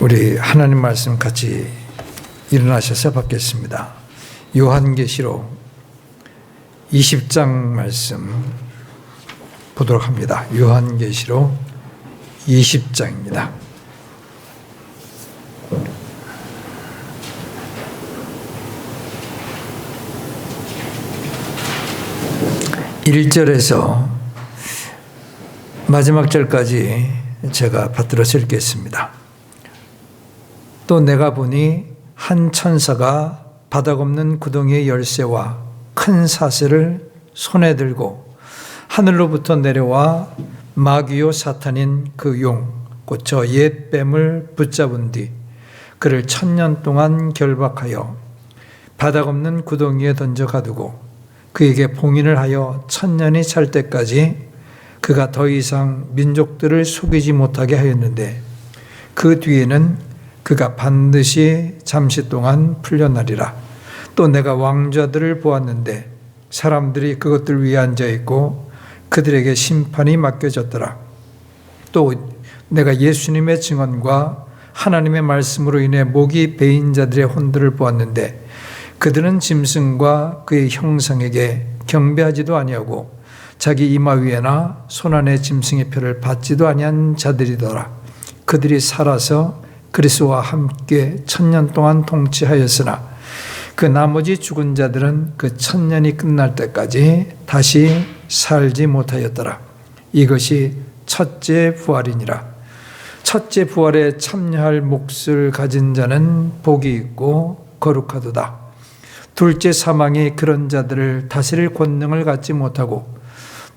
우리 하나님 말씀 같이 일어나셔서 받겠습니다. 요한계시록 20장 말씀 보도록 합니다. 요한계시록 20장입니다. (1절에서) 마지막 절까지 제가 받들어서 읽겠습니다. 또 내가 보니 한 천사가 바닥 없는 구덩이의 열쇠와 큰 사슬을 손에 들고 하늘로부터 내려와 마귀요 사탄인 그 용 곧 저 옛 뱀을 붙잡은 뒤 그를 1000년 동안 결박하여 바닥 없는 구덩이에 던져 가두고 그에게 봉인을 하여 1000년이 찰 때까지 그가 더 이상 민족들을 속이지 못하게 하였는데 그 뒤에는 그가 반드시 잠시 동안 풀려나리라. 또 내가 왕좌들을 보았는데 사람들이 그것들 위에 앉아 있고 그들에게 심판이 맡겨졌더라. 또 내가 예수님의 증언과 하나님의 말씀으로 인해 목이 베인 자들의 혼들을 보았는데 그들은 짐승과 그의 형상에게 경배하지도 아니하고 자기 이마 위에나 손안에 짐승의 표를 받지도 아니한 자들이더라. 그들이 살아서 그리스도와 함께 1000년 동안 통치하였으나 그 나머지 죽은 자들은 그 1000년이 끝날 때까지 다시 살지 못하였더라. 이것이 첫째 부활이니라. 첫째 부활에 참여할 몫을 가진 자는 복이 있고 거룩하도다. 둘째 사망이 그런 자들을 다스릴 권능을 갖지 못하고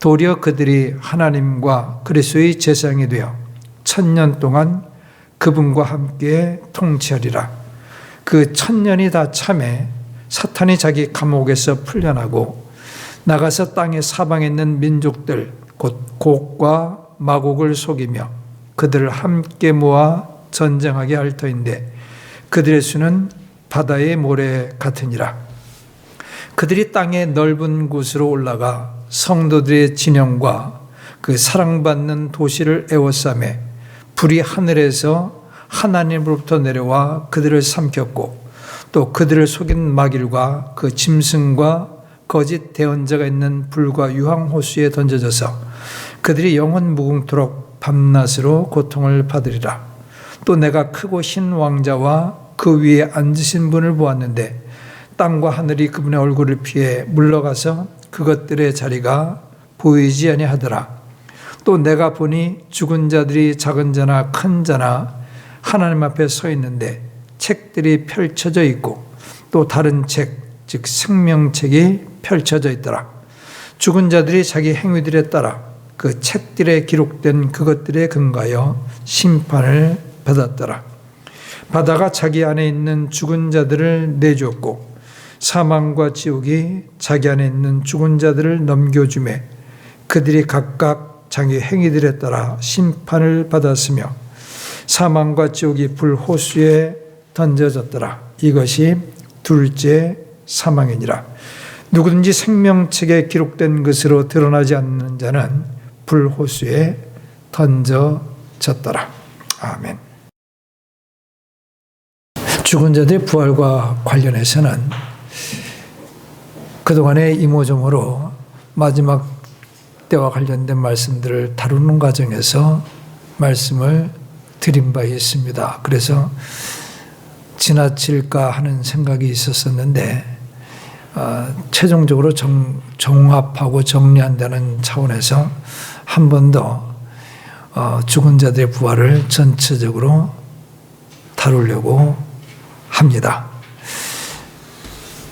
도리어 그들이 하나님과 그리스도의 제사장이 되어 1000년 동안 그분과 함께 통치하리라. 그 1000년이 다 참에 사탄이 자기 감옥에서 풀려나고 나가서 땅의 사방에 있는 민족들 곧 곡과 마곡을 속이며 그들을 함께 모아 전쟁하게 할 터인데 그들의 수는 바다의 모래 같으니라. 그들이 땅의 넓은 곳으로 올라가 성도들의 진영과 그 사랑받는 도시를 에워싸매 불이 하늘에서 하나님으로부터 내려와 그들을 삼켰고 또 그들을 속인 마귀과 그 짐승과 거짓 대언자가 있는 불과 유황호수에 던져져서 그들이 영원 무궁토록 밤낮으로 고통을 받으리라. 또 내가 크고 흰 왕자와 그 위에 앉으신 분을 보았는데 땅과 하늘이 그분의 얼굴을 피해 물러가서 그것들의 자리가 보이지 아니하더라. 또 내가 보니 죽은 자들이 작은 자나 큰 자나 하나님 앞에 서 있는데 책들이 펼쳐져 있고 또 다른 책, 즉 생명책이 펼쳐져 있더라. 죽은 자들이 자기 행위들에 따라 그 책들에 기록된 그것들에 근거하여 심판을 받았더라. 바다가 자기 안에 있는 죽은 자들을 내주었고 사망과 지옥이 자기 안에 있는 죽은 자들을 넘겨주매 그들이 각각 자기 행위들에 따라 심판을 받았으며 사망과 지옥이 불호수에 던져졌더라. 이것이 둘째 사망이니라. 누구든지 생명책에 기록된 것으로 드러나지 않는 자는 불호수에 던져졌더라. 아멘. 죽은 자들의 부활과 관련해서는 그동안의 이모저모로 마지막 때와 관련된 말씀들을 다루는 과정에서 말씀을 드린 바 있습니다. 그래서 지나칠까 하는 생각이 있었었는데 최종적으로 종합하고 정리한다는 차원에서 한 번 더 죽은 자들의 부활을 전체적으로 다루려고 합니다.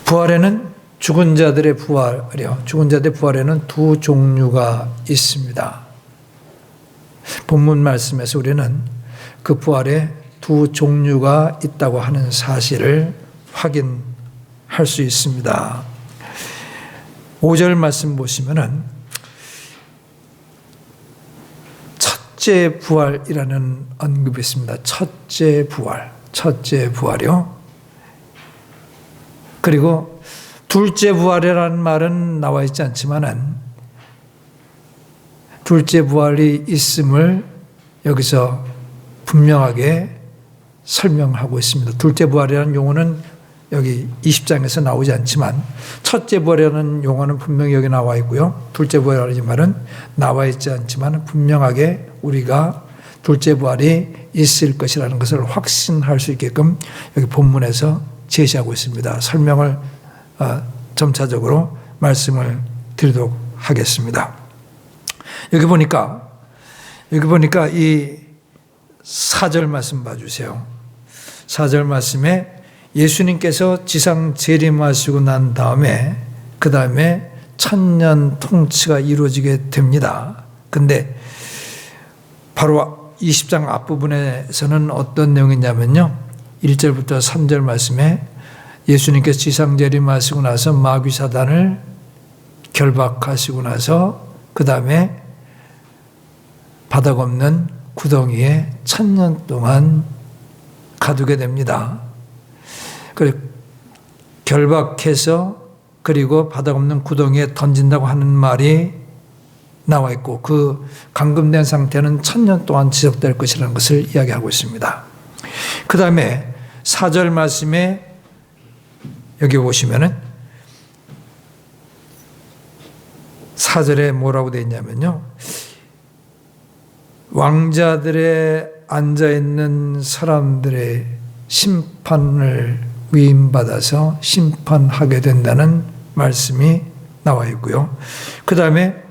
부활에는 죽은 자들의 부활에는 두 종류가 있습니다. 본문 말씀에서 우리는 그 부활에 두 종류가 있다고 하는 사실을 확인할 수 있습니다. 5절 말씀 보시면은 첫째 부활이라는 언급이 있습니다. 첫째 부활이요. 그리고 둘째 부활이라는 말은 나와 있지 않지만은 둘째 부활이 있음을 여기서 분명하게 설명하고 있습니다. 둘째 부활이라는 용어는 여기 20장에서 나오지 않지만 첫째 부활이라는 용어는 분명히 여기 나와 있고요. 둘째 부활이라는 말은 나와 있지 않지만 분명하게 우리가 둘째 부활이 있을 것이라는 것을 확신할 수 있게끔 여기 본문에서 제시하고 있습니다. 설명을 점차적으로 말씀을 드리도록 하겠습니다. 여기 보니까 이 4절 말씀 봐주세요. 4절 말씀에 예수님께서 지상 재림하시고 난 다음에 그 다음에 천년 통치가 이루어지게 됩니다. 근데 바로 20장 앞부분에서는 어떤 내용이냐면요. 1절부터 3절 말씀에 예수님께서 지상 재림하시고 나서 마귀 사단을 결박하시고 나서 그 다음에 바닥 없는 구덩이에 천년 동안 가두게 됩니다. 결박해서 그리고 바닥 없는 구덩이에 던진다고 하는 말이 나와 있고 그 감금된 상태는 천년 동안 지속될 것이라는 것을 이야기하고 있습니다. 그 다음에 4절 말씀에 여기 보시면은 4절에 뭐라고 되어 있냐면요. 왕자들의 앉아있는 사람들의 심판을 위임받아서 심판하게 된다는 말씀이 나와 있고요. 그 다음에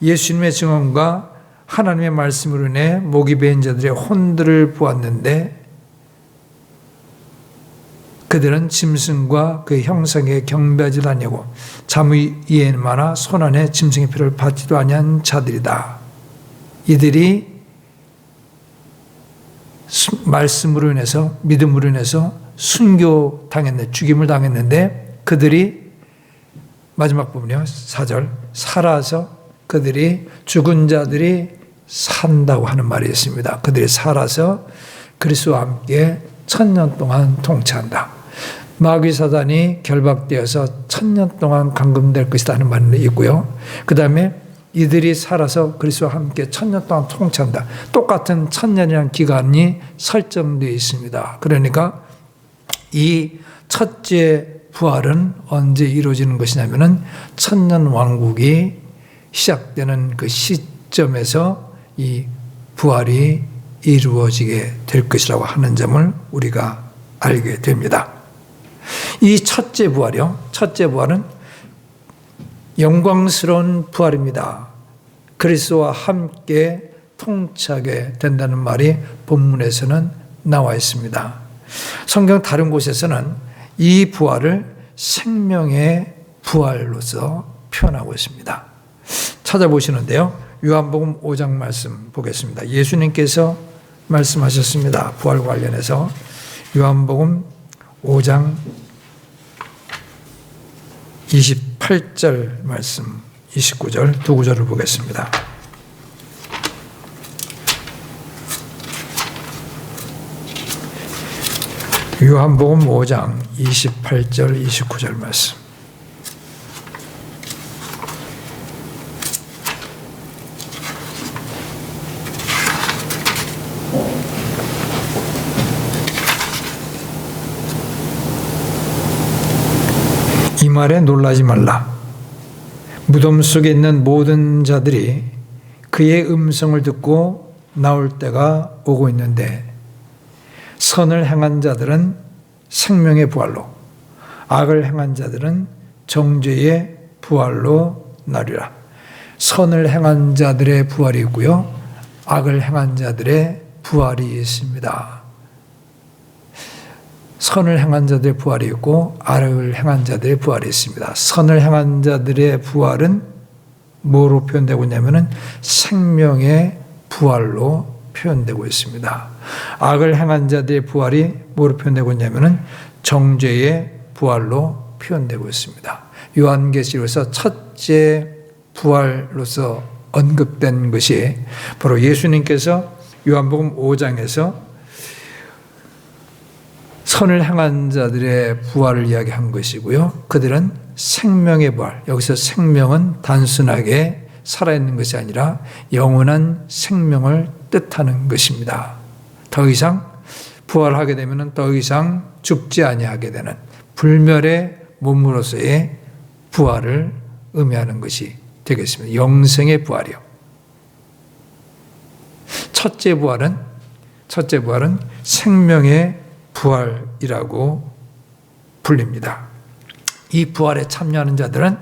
예수님의 증언과 하나님의 말씀으로 인해 목이 베인 자들의 혼들을 보았는데 그들은 짐승과 그 형상에 경배하지도 아니하고 잠의 이에마나 손안에 짐승의 피를 받지도 아니한 자들이다. 이들이 말씀으로 인해서 믿음으로 인해서 순교당했네, 죽임을 당했는데 그들이 마지막 부분이요. 4절 살아서 그들이 죽은 자들이 산다고 하는 말이 있습니다. 그들이 살아서 그리스도와 함께 천년 동안 통치한다. 마귀 사단이 결박되어서 천년 동안 감금될 것이다 하는 말이 있고요. 그 다음에 이들이 살아서 그리스도와 함께 천년 동안 통치한다. 똑같은 천년이라는 기간이 설정되어 있습니다. 그러니까 이 첫째 부활은 언제 이루어지는 것이냐면은 천년 왕국이 시작되는 그 시점에서 이 부활이 이루어지게 될 것이라고 하는 점을 우리가 알게 됩니다. 이 첫째 부활이요. 첫째 부활은 영광스러운 부활입니다. 그리스도와 함께 통치하게 된다는 말이 본문에서는 나와 있습니다. 성경 다른 곳에서는 이 부활을 생명의 부활로서 표현하고 있습니다. 찾아보시는데요. 요한복음 5장 말씀 보겠습니다. 예수님께서 말씀하셨습니다. 부활 관련해서 요한복음 5장 28절 말씀, 29절 두 구절을 보겠습니다. 요한복음 5장 28절 29절 말씀. 이 말에 놀라지 말라. 무덤 속에 있는 모든 자들이 그의 음성을 듣고 나올 때가 오고 있는데 선을 행한 자들은 생명의 부활로, 악을 행한 자들은 정죄의 부활로 나리라. 선을 행한 자들의 부활이 있고요, 악을 행한 자들의 부활이 있습니다. 선을 행한 자들의 부활이 있고 악을 행한 자들의 부활이 있습니다. 선을 행한 자들의 부활은 뭐로 표현되고 있냐면은 생명의 부활로 표현되고 있습니다. 악을 행한 자들의 부활이 뭐로 표현되고 있냐면은 정죄의 부활로 표현되고 있습니다. 요한계시록에서 첫째 부활로서 언급된 것이 바로 예수님께서 요한복음 5장에서 선을 행한 자들의 부활을 이야기한 것이고요. 그들은 생명의 부활, 여기서 생명은 단순하게 살아있는 것이 아니라 영원한 생명을 뜻하는 것입니다. 더 이상 부활하게 되면 더 이상 죽지 아니하게 되는 불멸의 몸으로서의 부활을 의미하는 것이 되겠습니다. 영생의 부활이요. 첫째 부활은 생명의 부활이라고 불립니다. 이 부활에 참여하는 자들은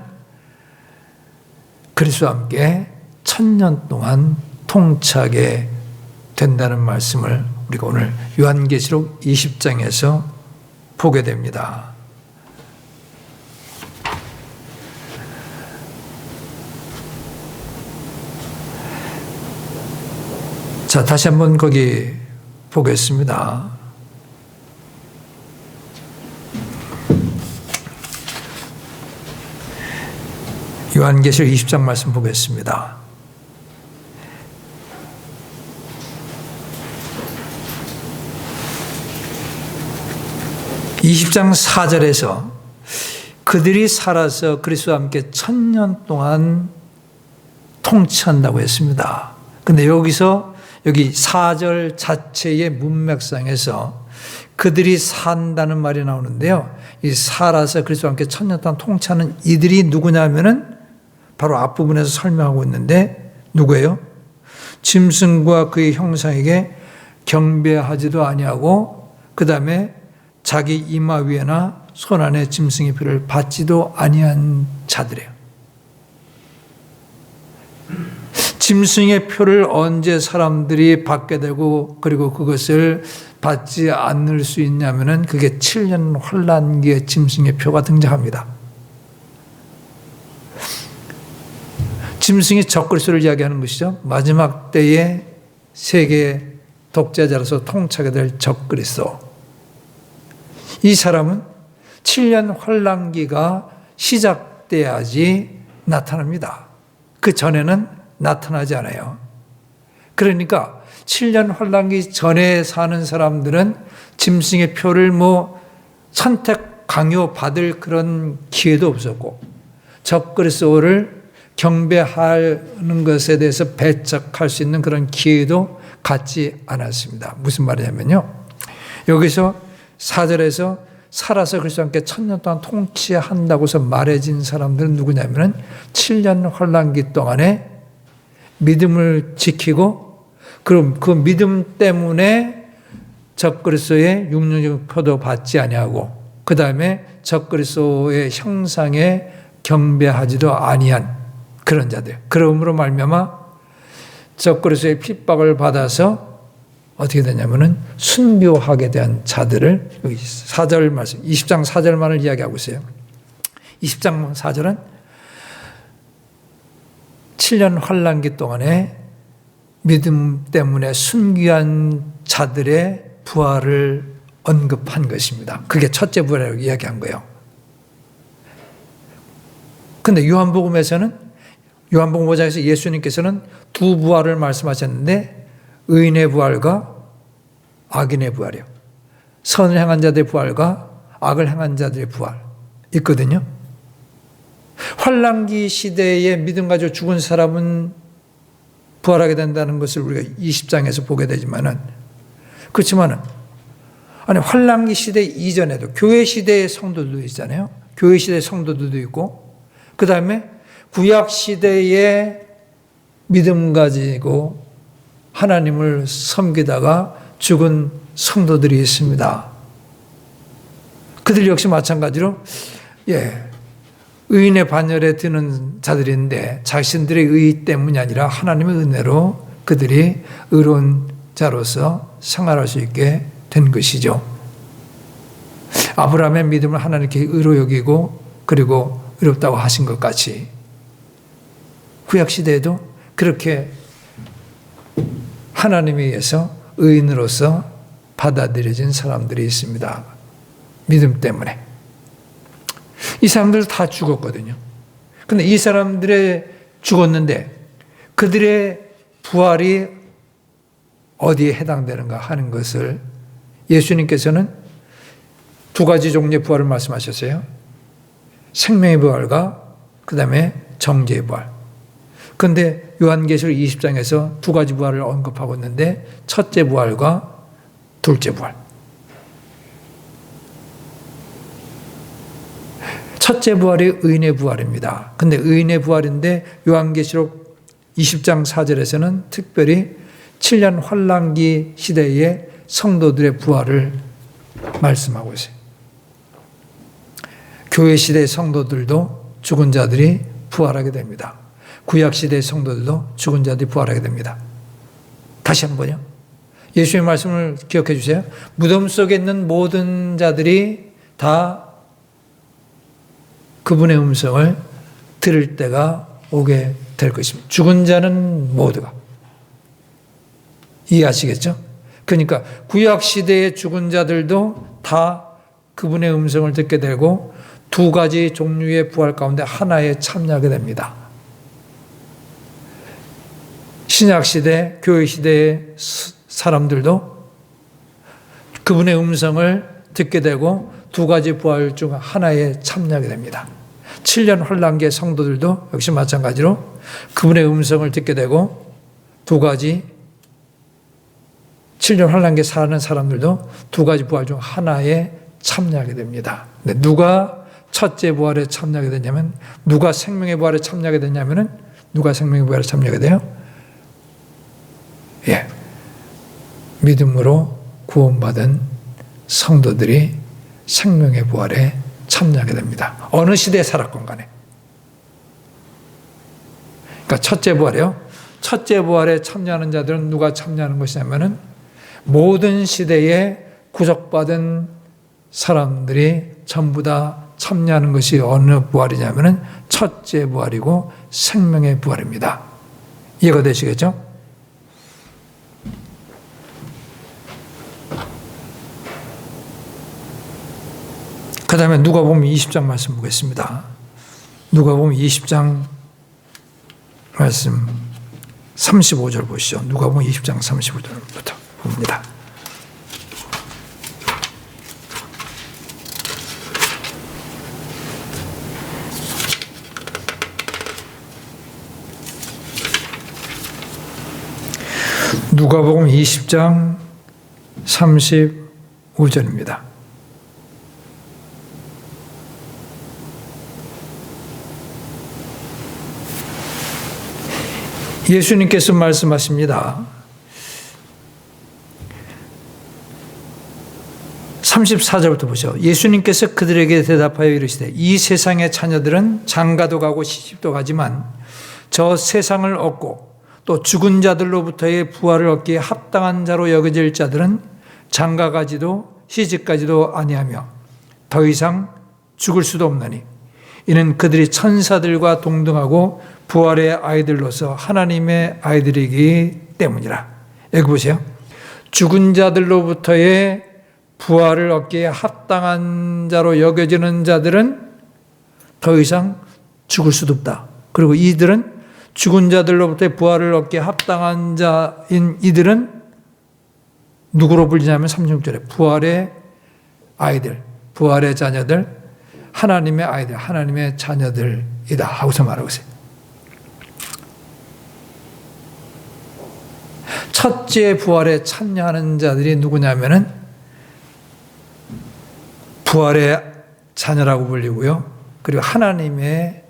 그리스도와 함께 1000년 동안 통치하게 된다는 말씀을 우리가 오늘 요한계시록 20장에서 보게 됩니다. 자, 다시 한번 거기 보겠습니다. 요한계시록 20장 말씀 보겠습니다. (20장 4절에서) 그들이 살아서 그리스도와 함께 1000년 동안 통치한다고 했습니다. 근데 여기 4절 자체의 문맥상에서 그들이 산다는 말이 나오는데요. 이 살아서 그리스도와 함께 1000년 동안 통치하는 이들이 누구냐면은 바로 앞부분에서 설명하고 있는데 누구예요? 짐승과 그의 형상에게 경배하지도 아니하고 그 다음에 자기 이마 위에나 손 안에 짐승의 표를 받지도 아니한 자들이에요. 짐승의 표를 언제 사람들이 받게 되고 그리고 그것을 받지 않을 수 있냐면은 그게 7년 환란기에 짐승의 표가 등장합니다. 짐승이 적그리스도를 이야기하는 것이죠. 마지막 때에 세계 독재자로서 통치하게 될 적그리스도. 이 사람은 7년 환란기가 시작돼야지 나타납니다. 그 전에는 나타나지 않아요. 그러니까 7년 환란기 전에 사는 사람들은 짐승의 표를 선택 강요 받을 그런 기회도 없었고 적그리스도를 경배하는 것에 대해서 배척할 수 있는 그런 기회도 갖지 않았습니다. 무슨 말이냐면요. 여기서 4절에서 살아서 그리스도와 함께 1000년 동안 통치한다고 해서 말해진 사람들은 누구냐면은 7년 환란기 동안에 믿음을 지키고 그럼 그 믿음 때문에 적그리스도의 육륜적 표도 받지 아니하고 그 다음에 적그리스도의 형상에 경배하지도 아니한 그런 자들. 그러므로 말미암아 적그리스도의 핍박을 받아서 어떻게 되냐면은 순교하게 된 자들을 여기 4절 말씀, 20장 4절만을 이야기하고 있어요. 20장 4절은 7년 환란기 동안에 믿음 때문에 순교한 자들의 부활을 언급한 것입니다. 그게 첫째 부활이라고 이야기한 거예요. 근데 요한복음에서는 요한복음 5장에서 예수님께서는 두 부활을 말씀하셨는데 의인의 부활과 악인의 부활이요. 선을 행한 자들의 부활과 악을 행한 자들의 부활 있거든요. 환란기 시대에 믿음 가지고 죽은 사람은 부활하게 된다는 것을 우리가 20장에서 보게 되지만은 그렇지만은 아니 환란기 시대 이전에도 교회 시대의 성도들도 있잖아요. 교회 시대의 성도들도 있고 그 다음에 구약 시대에 믿음 가지고 하나님을 섬기다가 죽은 성도들이 있습니다. 그들 역시 마찬가지로 의인의 반열에 드는 자들인데 자신들의 의 때문이 아니라 하나님의 은혜로 그들이 의로운 자로서 생활할 수 있게 된 것이죠. 아브라함의 믿음을 하나님께 의로 여기고 그리고 의롭다고 하신 것 같이 구약시대에도 그렇게 하나님에 의해서 의인으로서 받아들여진 사람들이 있습니다. 믿음 때문에. 이 사람들 다 죽었거든요. 근데 이 사람들의 죽었는데 그들의 부활이 어디에 해당되는가 하는 것을 예수님께서는 두 가지 종류의 부활을 말씀하셨어요. 생명의 부활과 그 다음에 정죄의 부활. 그런데 요한계시록 20장에서 두 가지 부활을 언급하고 있는데 첫째 부활과 둘째 부활. 첫째 부활이 의인의 부활입니다. 근데 의인의 부활인데 요한계시록 20장 4절에서는 특별히 7년 환란기 시대의 성도들의 부활을 말씀하고 있어요. 교회 시대의 성도들도 죽은 자들이 부활하게 됩니다. 구약 시대의 성도들도 죽은 자들이 부활하게 됩니다. 다시 한번요. 예수의 말씀을 기억해 주세요. 무덤 속에 있는 모든 자들이 다 그분의 음성을 들을 때가 오게 될 것입니다. 죽은 자는 모두가. 이해하시겠죠? 그러니까 구약 시대의 죽은 자들도 다 그분의 음성을 듣게 되고 두 가지 종류의 부활 가운데 하나에 참여하게 됩니다. 신약 시대, 교회 시대의 사람들도 그분의 음성을 듣게 되고 두 가지 부활 중 하나에 참여하게 됩니다. 7년 환란기의 성도들도 역시 마찬가지로 그분의 음성을 듣게 되고 두 가지 7년 환란기에 사는 사람들도 두 가지 부활 중 하나에 참여하게 됩니다. 근데 누가 첫째 부활에 참여하게 되냐면 누가 생명의 부활에 참여하게 되냐면은 누가 생명의 부활에 참여하게 돼요? 예. 믿음으로 구원받은 성도들이 생명의 부활에 참여하게 됩니다. 어느 시대에 살았건 간에. 그러니까 첫째 부활이요. 첫째 부활에 참여하는 자들은 누가 참여하는 것이냐면은 모든 시대에 구속받은 사람들이 전부 다 참여하는 것이 어느 부활이냐면은 첫째 부활이고 생명의 부활입니다. 이해가 되시겠죠? 그 다음에 누가복음 20장 말씀 보겠습니다. 누가복음 20장 말씀 35절 보시죠. 누가복음 20장 35절부터 봅니다. 누가복음 20장 35절입니다. 예수님께서 말씀하십니다. 34절부터 보죠. 예수님께서 그들에게 대답하여 이르시되 이 세상의 자녀들은 장가도 가고 시집도 가지만 저 세상을 얻고 또 죽은 자들로부터의 부활을 얻기에 합당한 자로 여겨질 자들은 장가가지도 시집가지도 아니하며 더 이상 죽을 수도 없나니 이는 그들이 천사들과 동등하고 부활의 아이들로서 하나님의 아이들이기 때문이라. 여기 보세요. 죽은 자들로부터의 부활을 얻기에 합당한 자로 여겨지는 자들은 더 이상 죽을 수도 없다. 그리고 이들은 죽은 자들로부터의 부활을 얻기에 합당한 자인 이들은 누구로 불리냐면 36절에 부활의 아이들, 부활의 자녀들, 하나님의 아이들, 하나님의 자녀들이다 하고서 말하고 있어요. 첫째 부활에 참여하는 자들이 누구냐면은 부활의 자녀라고 불리고요. 그리고 하나님의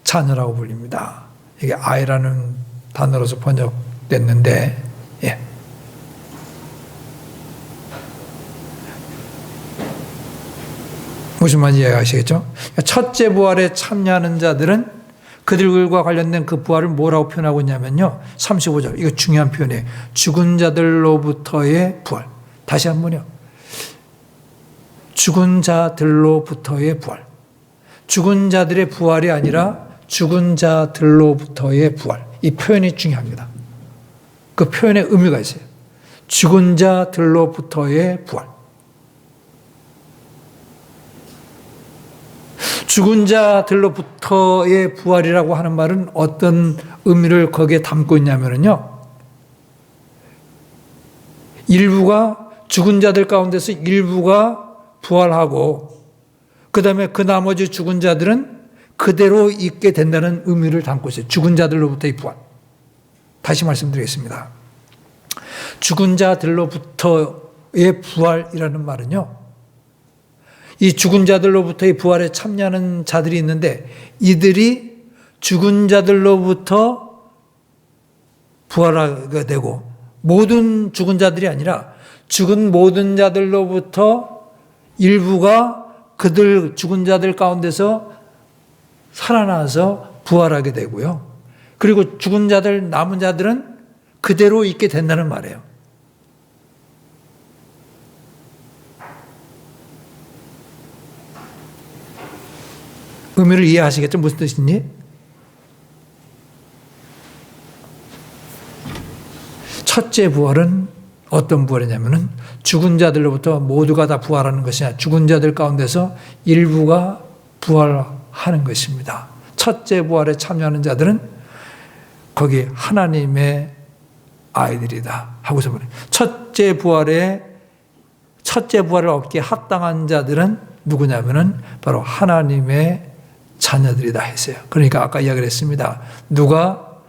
자녀라고 불립니다. 이게 아이라는 단어로서 번역됐는데, 예. 무슨 말인지 이해하시겠죠? 첫째 부활에 참여하는 자들은 그들과 관련된 그 부활을 뭐라고 표현하고 있냐면요. 35절. 이거 중요한 표현이에요. 죽은 자들로부터의 부활. 다시 한 번요. 죽은 자들로부터의 부활. 죽은 자들의 부활이 아니라 죽은 자들로부터의 부활. 이 표현이 중요합니다. 그 표현에 의미가 있어요. 죽은 자들로부터의 부활. 죽은 자들로부터의 부활이라고 하는 말은 어떤 의미를 거기에 담고 있냐면요. 일부가 죽은 자들 가운데서 일부가 부활하고 그 다음에 그 나머지 죽은 자들은 그대로 있게 된다는 의미를 담고 있어요. 죽은 자들로부터의 부활. 다시 말씀드리겠습니다. 죽은 자들로부터의 부활이라는 말은요. 이 죽은 자들로부터의 부활에 참여하는 자들이 있는데 이들이 죽은 자들로부터 부활하게 되고 모든 죽은 자들이 아니라 죽은 모든 자들로부터 일부가 그들 죽은 자들 가운데서 살아나서 부활하게 되고요. 그리고 죽은 자들, 남은 자들은 그대로 있게 된다는 말이에요. 의미를 이해하시겠죠? 무슨 뜻인지? 첫째 부활은 어떤 부활이냐면은 죽은 자들로부터 모두가 다 부활하는 것이 아니라 죽은 자들 가운데서 일부가 부활하는 것입니다. 첫째 부활에 참여하는 자들은 거기 하나님의 아이들이다 하고서 말해요. 첫째 부활을 얻기에 합당한 자들은 누구냐면은 바로 하나님의 자녀들이다 했어요. 그러니까 아까 이야기를 했습니다. 누가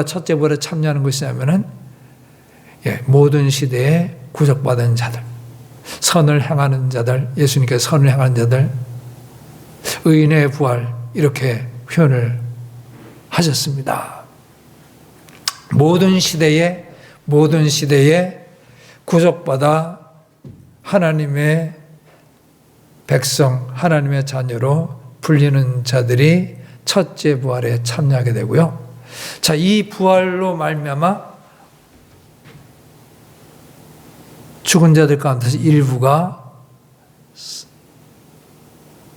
첫째 부활에 참여하는 것이냐면은 모든 시대에 구속받은 자들, 선을 행하는 자들, 예수님께서 선을 행하는 자들, 의인의 부활 이렇게 표현을 하셨습니다. 모든 시대에 구속받아 하나님의 백성, 하나님의 자녀로 불리는 자들이 첫째 부활에 참여하게 되고요. 자, 이 부활로 말미암아 죽은 자들 가운데서 일부가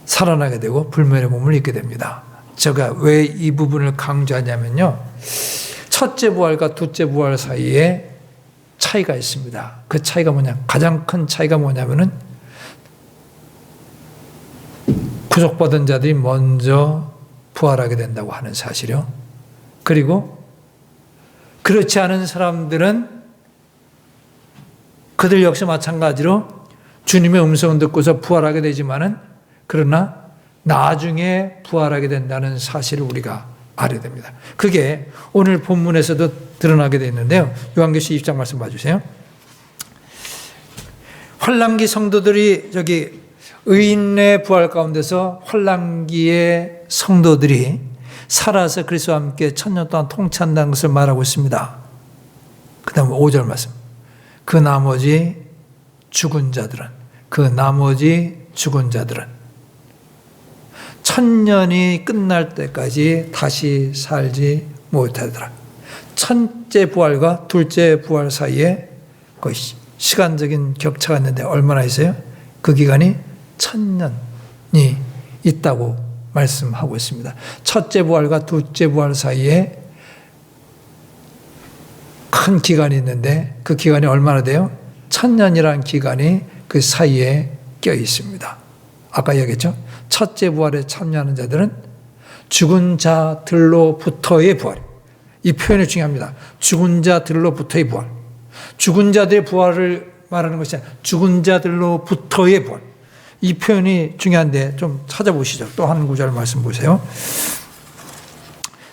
살아나게 되고 불멸의 몸을 입게 됩니다. 제가 왜 이 부분을 강조하냐면요. 첫째 부활과 둘째 부활 사이에 차이가 있습니다. 그 차이가 가장 큰 차이가 뭐냐면은 구속받은 자들이 먼저 부활하게 된다고 하는 사실이요. 그리고 그렇지 않은 사람들은 그들 역시 마찬가지로 주님의 음성을 듣고서 부활하게 되지만은 그러나 나중에 부활하게 된다는 사실을 우리가 알아야 됩니다. 그게 오늘 본문에서도 드러나게 되어 있는데요. 요한계시 20장 말씀 봐주세요. 환란기 성도들이 의인의 부활 가운데서 환란기의 성도들이 살아서 그리스도와 함께 천년 동안 통치한다는 것을 말하고 있습니다. 그 다음 5절 말씀. 그 나머지 죽은 자들은 천년이 끝날 때까지 다시 살지 못하더라. 첫째 부활과 둘째 부활 사이에 거의 시간적인 격차가 있는데 얼마나 있어요? 그 기간이 1000년이 있다고 말씀하고 있습니다. 첫째 부활과 둘째 부활 사이에 큰 기간이 있는데 그 기간이 얼마나 돼요? 1000년이라는 기간이 그 사이에 껴 있습니다. 아까 얘기했죠? 첫째 부활에 참여하는 자들은 죽은 자들로부터의 부활. 이 표현이 중요합니다. 죽은 자들로부터의 부활. 죽은 자들의 부활을 말하는 것이 아니라 죽은 자들로부터의 부활. 이 표현이 중요한데 좀 찾아보시죠. 또 한 구절 말씀 보세요.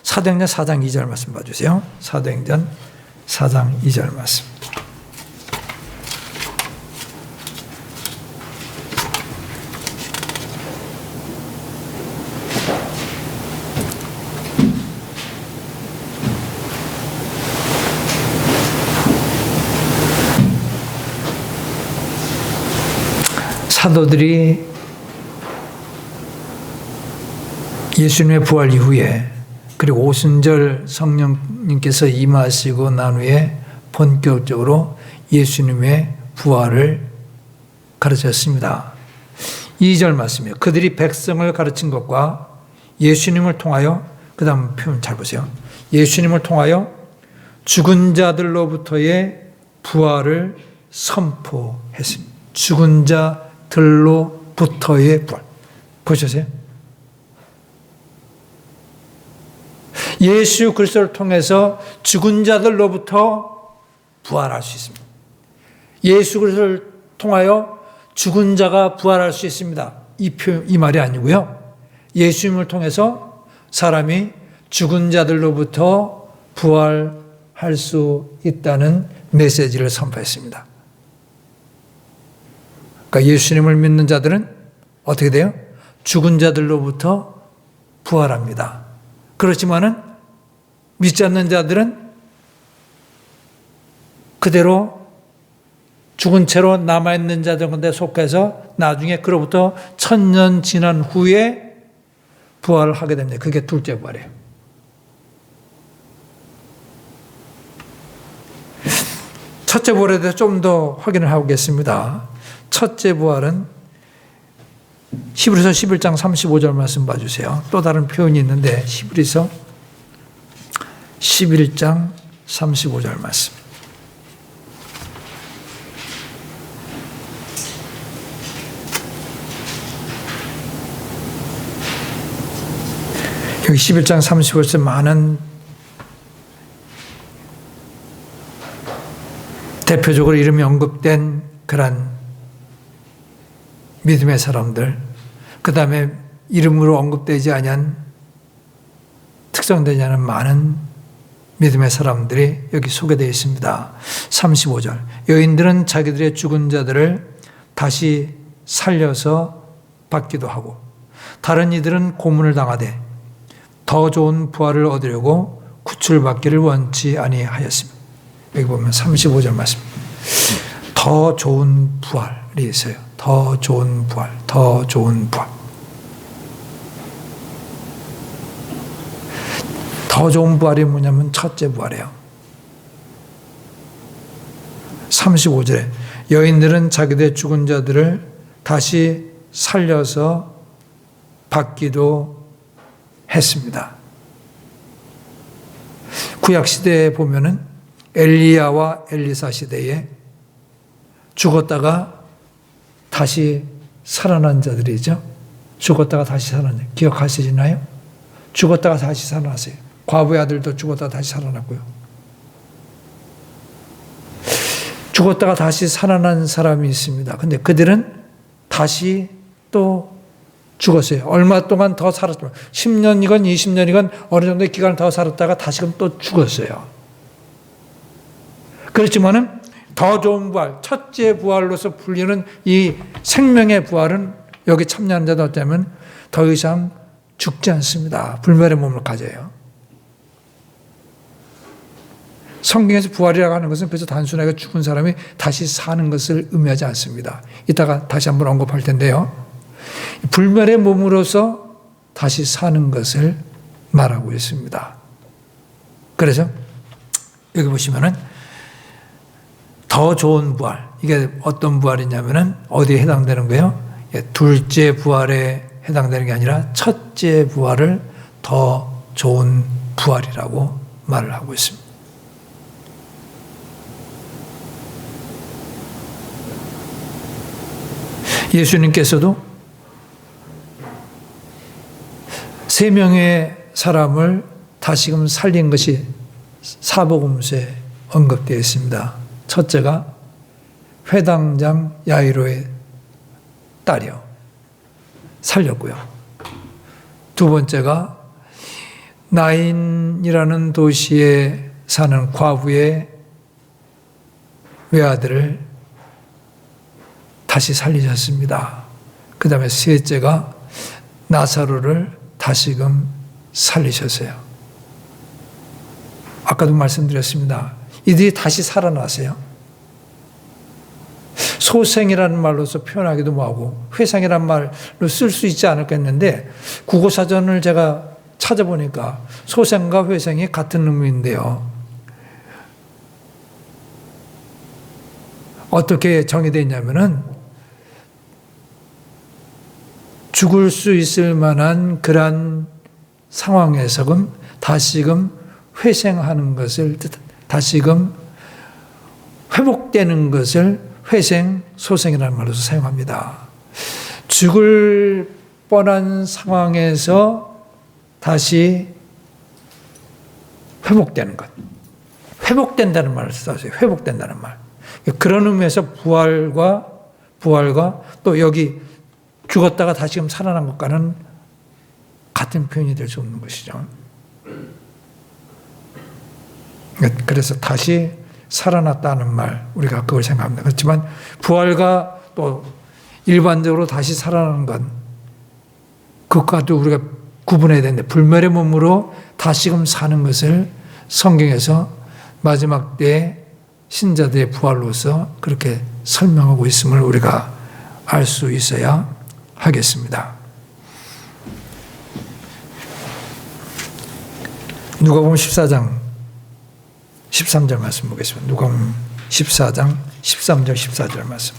사도행전 4장 2절 말씀 봐주세요. 사도행전 4장 2절 말씀. 사도들이 예수님의 부활 이후에 그리고 오순절 성령님께서 임하시고 난 후에 본격적으로 예수님의 부활을 가르쳤습니다. 2절 말씀이에요. 그들이 백성을 가르친 것과 예수님을 통하여, 그 다음 표현 잘 보세요. 예수님을 통하여 죽은 자들로부터의 부활을 선포했습니다. 죽은 자들로부터의 부활. 보셨어요? 예수 그리스도를 통해서 죽은 자들로부터 부활할 수 있습니다. 예수 그리스도를 통하여 죽은 자가 부활할 수 있습니다. 이 말이 아니고요. 예수님을 통해서 사람이 죽은 자들로부터 부활할 수 있다는 메시지를 선포했습니다. 그러니까 예수님을 믿는 자들은 어떻게 돼요? 죽은 자들로부터 부활합니다. 그렇지만은 믿지 않는 자들은 그대로 죽은 채로 남아있는 자들 가운데 속해서 나중에 그로부터 1000년 지난 후에 부활을 하게 됩니다. 그게 둘째 부활이에요. 첫째 부활에 대해서 좀 더 확인을 하겠습니다. 첫째 부활은 히브리서 11장 35절 말씀 봐주세요. 또 다른 표현이 있는데 히브리서 11장 35절 말씀. 여기 11장 35절에 많은 대표적으로 이름이 언급된 그런 믿음의 사람들, 그 다음에 이름으로 언급되지 아니한 특정되지 않은 많은 믿음의 사람들이 여기 소개되어 있습니다. 35절. 여인들은 자기들의 죽은 자들을 다시 살려서 받기도 하고, 다른 이들은 고문을 당하되 더 좋은 부활을 얻으려고 구출받기를 원치 아니하였습니다. 여기 보면 35절 말씀. 더 좋은 부활이 있어요. 더 좋은 부활, 더 좋은 부활. 더 좋은 부활이 뭐냐면 첫째 부활이에요. 35절에 여인들은 자기들 죽은 자들을 다시 살려서 받기도 했습니다. 구약 시대에 보면은 엘리야와 엘리사 시대에 죽었다가 다시 살아난 자들이죠. 죽었다가 다시 살아난 자. 기억하시나요? 죽었다가 다시 살아났어요. 과부의 아들도 죽었다가 다시 살아났고요. 죽었다가 다시 살아난 사람이 있습니다. 근데 그들은 다시 또 죽었어요. 얼마 동안 더 살았지만 10년이건 20년이건 어느 정도의 기간을 더 살았다가 다시금 또 죽었어요. 그렇지만은 더 좋은 부활, 첫째 부활로서 불리는 이 생명의 부활은 여기 참여하는 자도 어쩌면 더 이상 죽지 않습니다. 불멸의 몸을 가져요. 성경에서 부활이라고 하는 것은 그래서 단순하게 죽은 사람이 다시 사는 것을 의미하지 않습니다. 이따가 다시 한번 언급할 텐데요. 불멸의 몸으로서 다시 사는 것을 말하고 있습니다. 그래서 여기 보시면은 더 좋은 부활, 이게 어떤 부활이냐면은 어디에 해당되는 거예요? 둘째 부활에 해당되는 게 아니라 첫째 부활을 더 좋은 부활이라고 말을 하고 있습니다. 예수님께서도 3명의 사람을 다시금 살린 것이 사복음서에 언급되어 있습니다. 첫째가 회당장 야이로의 딸이요. 살렸고요. 두 번째가 나인이라는 도시에 사는 과부의 외아들을 다시 살리셨습니다. 그 다음에 셋째가 나사로를 다시금 살리셨어요. 아까도 말씀드렸습니다. 이들이 다시 살아나세요. 소생이라는 말로서 표현하기도 뭐하고 회상이라는 말로 쓸 수 있지 않을까 했는데 국어사전을 제가 찾아보니까 소생과 회생이 같은 의미인데요. 어떻게 정의되어 있냐면은 죽을 수 있을 만한 그러한 상황에서 다시금 회생하는 것을 다시금 회복되는 것을 회생, 소생이라는 말로서 사용합니다. 죽을 뻔한 상황에서 다시 회복되는 것. 회복된다는 말을 써요. 회복된다는 말. 그런 의미에서 부활과 또 여기 죽었다가 다시금 살아난 것과는 같은 표현이 될 수 없는 것이죠. 그래서 다시 살아났다는 말, 우리가 그걸 생각합니다. 그렇지만 부활과 또 일반적으로 다시 살아나는 건 그것과도 우리가 구분해야 되는데, 불멸의 몸으로 다시금 사는 것을 성경에서 마지막 때 신자들의 부활로서 그렇게 설명하고 있음을 우리가 알 수 있어야 하겠습니다. 누가복음 14장 13절 말씀 보겠습니다. 누가복음 14장 13절 14절 말씀.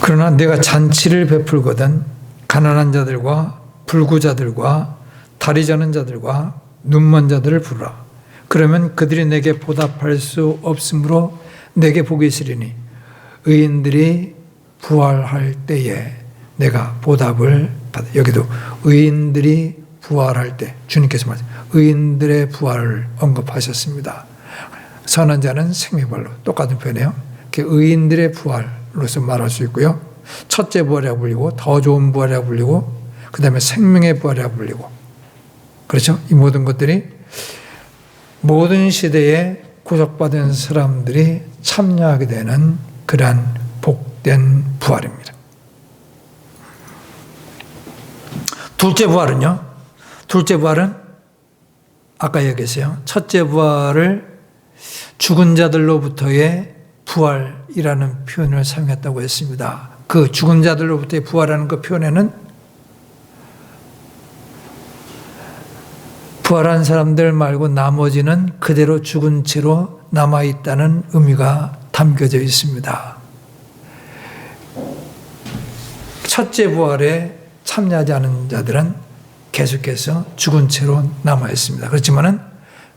그러나 내가 잔치를 베풀거든 가난한 자들과 불구자들과 다리 저는 자들과 눈먼 자들을 부르라. 그러면 그들이 내게 보답할 수 없으므로 내게 복이 있으리니 의인들이 부활할 때에 내가 보답을 받아. 여기도 의인들이 부활할 때 주님께서 의인들의 부활을 언급하셨습니다. 선한 자는 생명부활로 똑같은 표현이에요. 의인들의 부활로서 말할 수 있고요. 첫째 부활이라고 불리고 더 좋은 부활이라고 불리고 그 다음에 생명의 부활이라고 불리고, 그렇죠? 이 모든 것들이 모든 시대에 구속받은 사람들이 참여하게 되는 그러한 복된 부활입니다. 둘째 부활은요? 둘째 부활은 아까 얘기했어요. 첫째 부활을 죽은 자들로부터의 부활이라는 표현을 사용했다고 했습니다. 그 죽은 자들로부터의 부활하는 그 표현에는 부활한 사람들 말고 나머지는 그대로 죽은 채로 남아있다는 의미가 담겨져 있습니다. 첫째 부활에 참여하지 않은 자들은 계속해서 죽은 채로 남아있습니다. 그렇지만은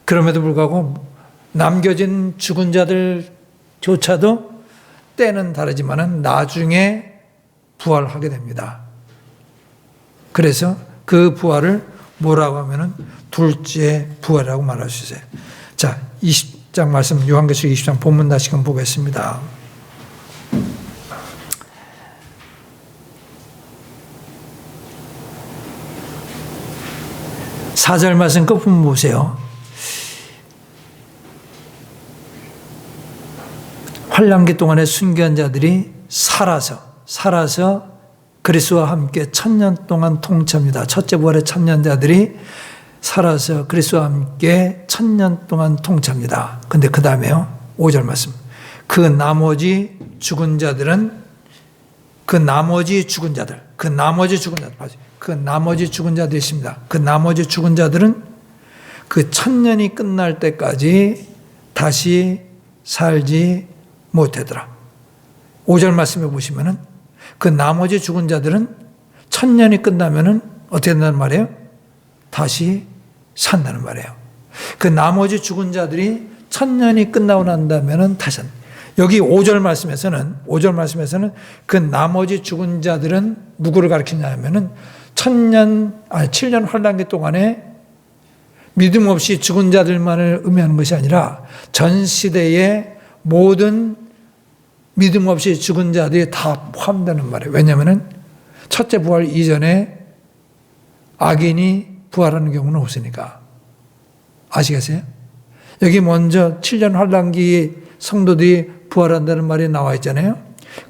그럼에도 불구하고 남겨진 죽은 자들조차도 때는 다르지만은 나중에 부활하게 됩니다. 그래서 그 부활을 뭐라고 하면은 둘째 부활이라고 말할 수 있어요. 자, 20장 말씀, 요한계시록 20장 본문 다시금 보겠습니다. 4절 말씀 끝부분 보세요. 환란기 동안에 순교한 자들이 살아서 그리스도와 함께 1000년 동안 통치합니다. 첫째 부활의 참여자들이 살아서 그리스도와 함께 1000년 동안 통치합니다. 근데 그 다음에요, 5절 말씀. 그 나머지 죽은 자들은 그 나머지 죽은 자들이 있습니다. 그 나머지 죽은 자들은 그 1000년이 끝날 때까지 다시 살지 못하더라. 5절 말씀에 보시면은 그 나머지 죽은 자들은 1000년이 끝나면은 어떻게 된다는 말이에요? 다시 산다는 말이에요. 그 나머지 죽은 자들이 1000년이 끝나고 난다면은 다시 산다. 여기 5절 말씀에서는 그 나머지 죽은 자들은 누구를 가리키냐면은 7년 환란기 동안에 믿음 없이 죽은 자들만을 의미하는 것이 아니라 전 시대의 모든 믿음 없이 죽은 자들이 다 포함되는 말이에요. 왜냐하면 첫째 부활 이전에 악인이 부활하는 경우는 없으니까. 아시겠어요? 여기 먼저 7년 환란기 성도들이 부활한다는 말이 나와 있잖아요.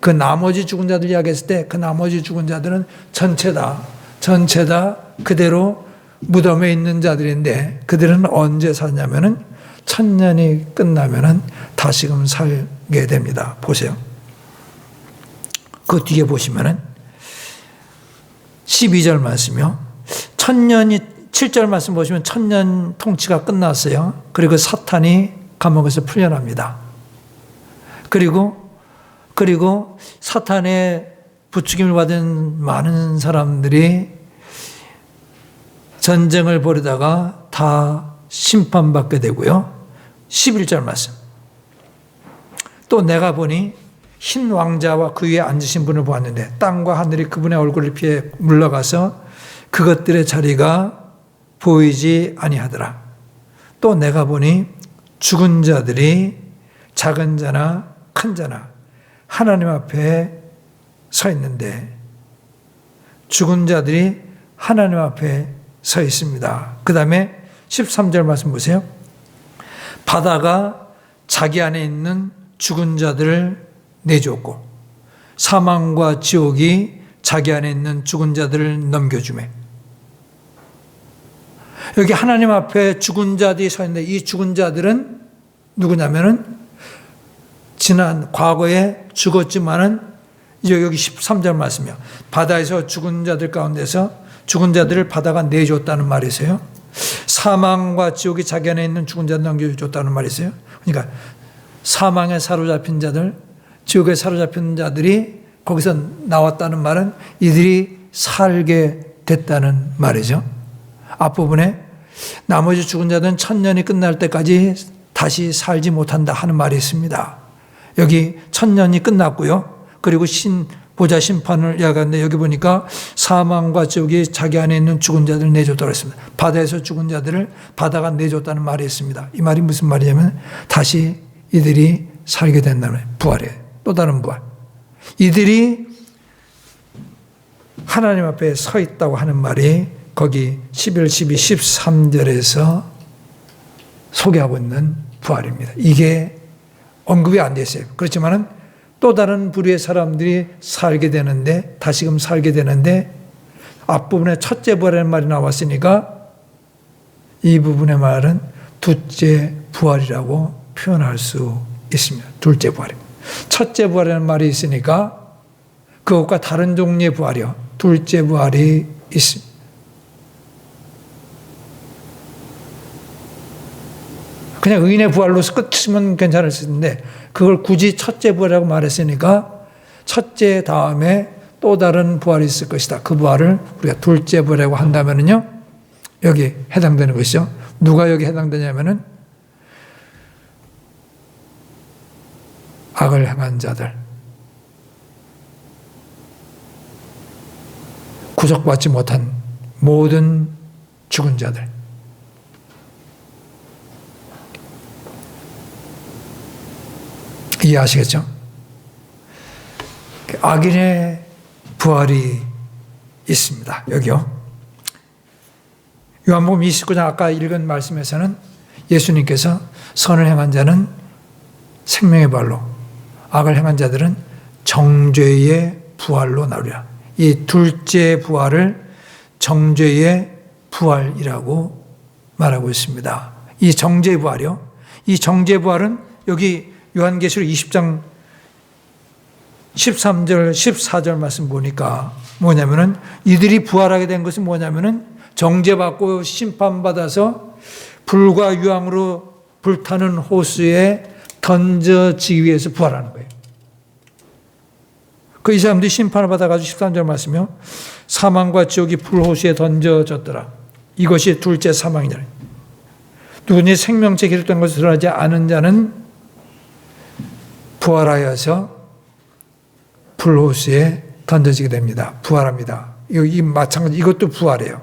그 나머지 죽은 자들 이야기했을 때 그 나머지 죽은 자들은 전체 다 그대로 무덤에 있는 자들인데 그들은 언제 사냐면은 1000년이 끝나면은 다시금 살게 됩니다. 보세요. 그 뒤에 보시면은 12절 말씀이요. 7절 말씀 보시면 1000년 통치가 끝났어요. 그리고 사탄이 감옥에서 풀려납니다. 그리고 사탄의 부추김을 받은 많은 사람들이 전쟁을 벌이다가 다 심판받게 되고요. 11절 말씀. 또 내가 보니 흰 왕자와 그 위에 앉으신 분을 보았는데 땅과 하늘이 그분의 얼굴을 피해 물러가서 그것들의 자리가 보이지 아니하더라. 또 내가 보니 죽은 자들이 작은 자나 큰 자나 하나님 앞에 서 있는데 죽은 자들이 하나님 앞에 서 있습니다. 그 다음에 13절 말씀 보세요. 바다가 자기 안에 있는 죽은 자들을 내줬고 사망과 지옥이 자기 안에 있는 죽은 자들을 넘겨주매. 여기 하나님 앞에 죽은 자들이 서 있는데 이 죽은 자들은 누구냐면은 지난 과거에 죽었지만은 여기 13절 말씀이요. 바다에서 죽은 자들 가운데서 죽은 자들을 바다가 내줬다는 말이세요. 사망과 지옥이 자기 안에 있는 죽은 자들 넘겨줬다는 말이세요. 그러니까 사망에 사로잡힌 자들, 지옥에 사로잡힌 자들이 거기서 나왔다는 말은 이들이 살게 됐다는 말이죠. 앞부분에 나머지 죽은 자들은 천년이 끝날 때까지 다시 살지 못한다 하는 말이 있습니다. 여기 천년이 끝났고요. 그리고 보좌 심판을 이야기하는데 여기 보니까 사망과 지옥이 자기 안에 있는 죽은 자들을 내줬다고 했습니다. 바다에서 죽은 자들을 바다가 내줬다는 말이 있습니다. 이 말이 무슨 말이냐면 다시 이들이 살게 된다는 말이에요. 부활이에요. 또 다른 부활. 이들이 하나님 앞에 서 있다고 하는 말이 거기 11, 12, 13절에서 소개하고 있는 부활입니다. 이게 언급이 안 돼 있어요. 그렇지만은 또 다른 부류의 사람들이 살게 되는데, 다시금 살게 되는데, 앞부분에 첫째 부활이라는 말이 나왔으니까 이 부분의 말은 둘째 부활이라고 표현할 수 있습니다. 둘째 부활입니다. 첫째 부활이라는 말이 있으니까 그것과 다른 종류의 부활이요. 둘째 부활이 있습니다. 그냥 의인의 부활로서 끝이면 괜찮을 수 있는데 그걸 굳이 첫째 부활이라고 말했으니까 첫째 다음에 또 다른 부활이 있을 것이다. 그 부활을 우리가 둘째 부활이라고 한다면요. 여기 해당되는 것이죠. 누가 여기 해당되냐면은 악을 행한 자들, 구속받지 못한 모든 죽은 자들, 이해하시겠죠? 악인의 부활이 있습니다. 여기요. 요한복음 29장 아까 읽은 말씀에서는 예수님께서 선을 행한 자는 생명의 부활로, 악을 행한 자들은 정죄의 부활로 나오리라. 이 둘째 부활을 정죄의 부활이라고 말하고 있습니다. 이 정죄의 부활이요. 이 정죄의 부활은 여기 요한계시록 20장 13절, 14절 말씀 보니까 뭐냐면은 이들이 부활하게 된 것은 뭐냐면은 정죄받고 심판받아서 불과 유황으로 불타는 호수에 던져지기 위해서 부활하는 거예요. 이 사람들이 심판을 받아가지고 13절 말씀이요. 사망과 지옥이 불호수에 던져졌더라. 이것이 둘째 사망이니라. 누구든지 생명체 기록된 것을 드러나지 않은 자는 부활하여서 불호수에 던져지게 됩니다. 부활합니다. 이 마찬가지 이것도 부활이에요.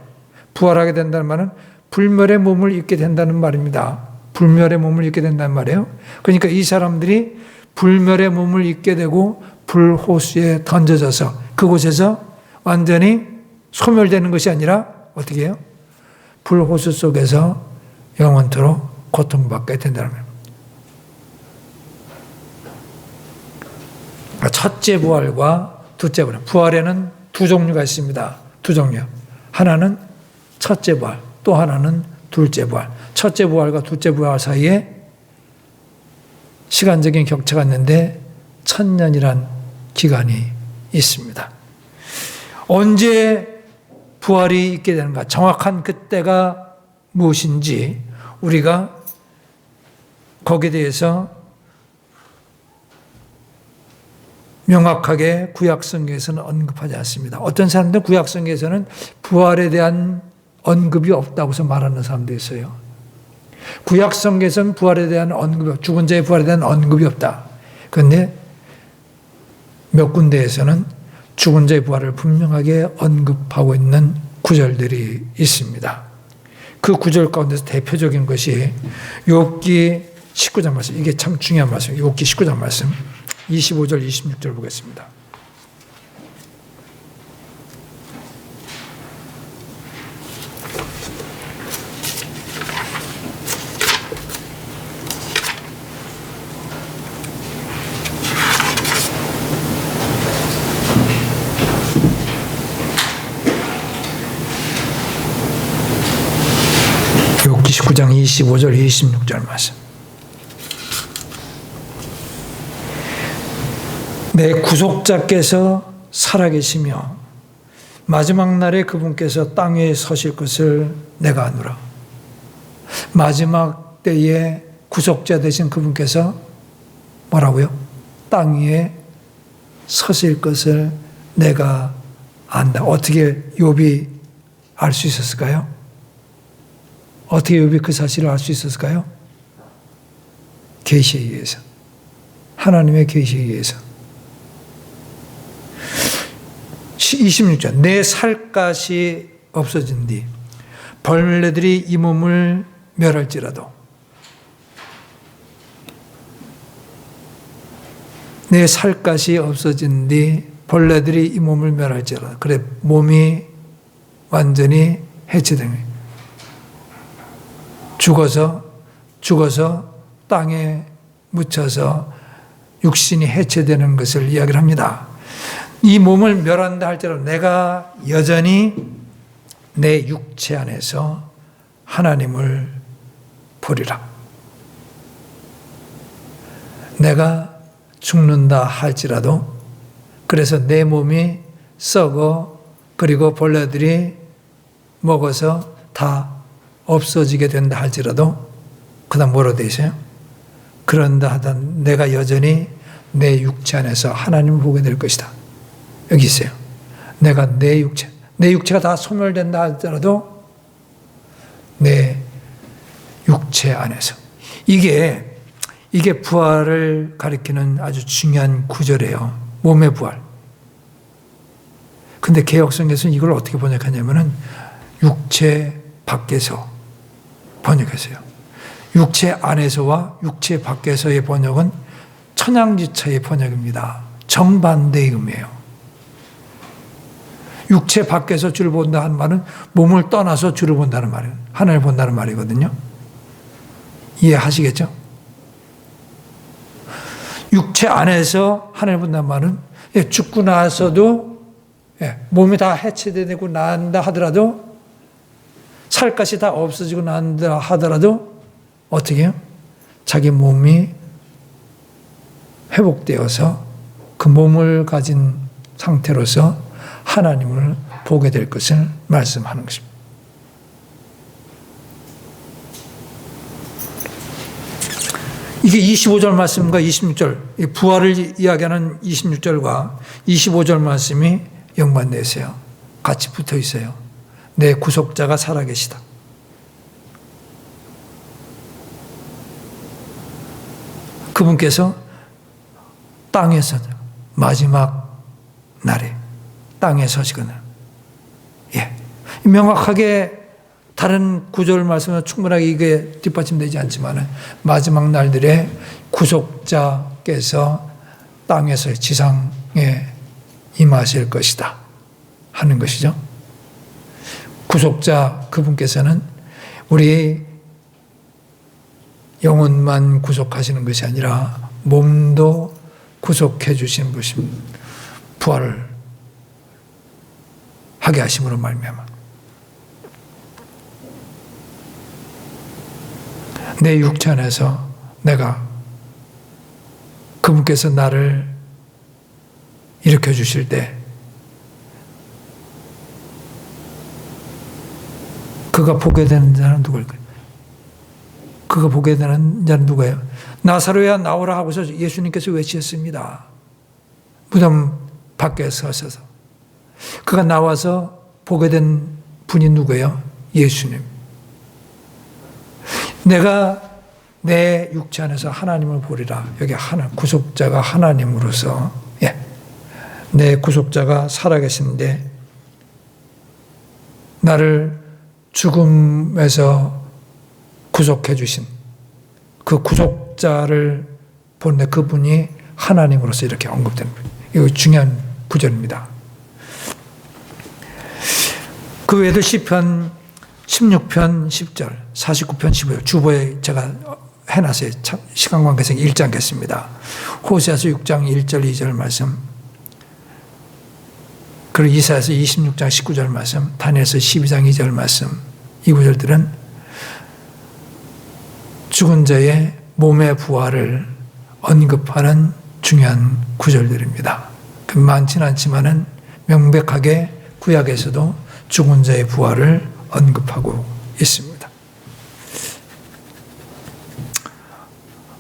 부활하게 된다는 말은 불멸의 몸을 입게 된다는 말입니다. 불멸의 몸을 입게 된다는 말이에요. 그러니까 이 사람들이 불멸의 몸을 입게 되고 불호수에 던져져서 그곳에서 완전히 소멸되는 것이 아니라 어떻게 해요? 불호수 속에서 영원토록 고통받게 된다는 말입니다. 첫째 부활과 둘째 부활. 부활에는 두 종류가 있습니다. 두 종류. 하나는 첫째 부활, 또 하나는 둘째 부활. 첫째 부활과 둘째 부활 사이에 시간적인 격차가 있는데 1000년이란 기간이 있습니다. 언제 부활이 있게 되는가? 정확한 그때가 무엇인지 우리가 거기에 대해서 명확하게 구약성경에서는 언급하지 않습니다. 어떤 사람들은 구약성경에서는 부활에 대한 언급이 없다고 해서 말하는 사람도 있어요. 구약성경에서는 부활에 대한 언급이, 죽은 자의 부활에 대한 언급이 없다. 그런데 몇 군데에서는 죽은 자의 부활을 분명하게 언급하고 있는 구절들이 있습니다. 그 구절 가운데서 대표적인 것이 욥기 19장 말씀, 이게 참 중요한 말씀. 욥기 19장 말씀 25절 26절 보겠습니다. 욥기 19장 25절 26절 말씀. 내 구속자께서 살아계시며 마지막 날에 그분께서 땅에 서실 것을 내가 아노라. 마지막 때에 구속자 되신 그분께서 뭐라고요? 땅 위에 서실 것을 내가 안다. 어떻게 욥이 알 수 있었을까요? 어떻게 욥이 그 사실을 알 수 있었을까요? 계시에 의해서. 하나님의 계시에 의해서. 26절. 내 살갗이 없어진 뒤 벌레들이 이 몸을 멸할지라도 내 살갗이 없어진 뒤 벌레들이 이 몸을 멸할지라도. 그래, 몸이 완전히 해체된 거예요. 죽어서 땅에 묻혀서 육신이 해체되는 것을 이야기를 합니다. 이 몸을 멸한다 할지라도 내가 여전히 내 육체 안에서 하나님을 보리라. 내가 죽는다 할지라도, 그래서 내 몸이 썩어 그리고 벌레들이 먹어서 다 없어지게 된다 할지라도, 그 다음 뭐로 되어 있어요? 그런다 하던 내가 여전히 내 육체 안에서 하나님을 보게 될 것이다. 여기 있어요. 내가 내 육체가 다 소멸된다 할지라도 내 육체 안에서. 이게 부활을 가리키는 아주 중요한 구절이에요. 몸의 부활. 근데 개역성에서는 이걸 어떻게 번역하냐면은 육체 밖에서 번역했어요. 육체 안에서와 육체 밖에서의 번역은 천양지차의 번역입니다. 정반대의 의미예요. 육체 밖에서 주를 본다 하는 말은 몸을 떠나서 주를 본다는 말이에요. 하나님을 본다는 말이거든요. 이해하시겠죠? 육체 안에서 하나님을 본다는 말은 죽고 나서도 몸이 다 해체되고 난다 하더라도, 살갗이 다 없어지고 난다 하더라도 어떻게 해요? 자기 몸이 회복되어서 그 몸을 가진 상태로서 하나님을 보게 될 것을 말씀하는 것입니다. 이게 25절 말씀과 26절, 부활을 이야기하는 26절과 25절 말씀이 연관되어 있어요. 같이 붙어 있어요. 내 구속자가 살아계시다. 그분께서 땅에서 마지막 날에 땅에 서시거나, 명확하게 다른 구절 말씀은 충분하게 이게 뒷받침되지 않지만 마지막 날들에 구속자께서 땅에서 지상에 임하실 것이다 하는 것이죠. 구속자 그분께서는 우리 영혼만 구속하시는 것이 아니라 몸도 구속해 주신 분이십니다. 부활을 하게 하심으로 말미암아 내 육체 안에서 내가 그분께서 나를 일으켜 주실 때 그가 보게 되는 자는 누구일까요? 그가 보게 되는 자는 누구예요? 나사로야 나오라 하고서 예수님께서 외치셨습니다. 무덤 밖에 서셔서 그가 나와서 보게 된 분이 누구예요? 예수님. 내가 내 육체 안에서 하나님을 보리라. 여기 구속자가 하나님으로서, 내 구속자가 살아계신데 나를 죽음에서 구속해 주신 그 구속자를 보는데 그분이 하나님으로서 이렇게 언급되는 거예요. 이거 중요한 구절입니다. 그 외에도 시편 16편 10절, 49편 15절 주보에 제가 해놨어요. 시간 관계상 읽지 않겠습니다. 호세아서 6장 1절 2절 말씀, 그리고 이사야서 26장 19절 말씀, 다니엘서 12장 2절 말씀, 이 구절들은 죽은 자의 몸의 부활을 언급하는 중요한 구절들입니다. 많지는 않지만은 명백하게 구약에서도 죽은 자의 부활을 언급하고 있습니다.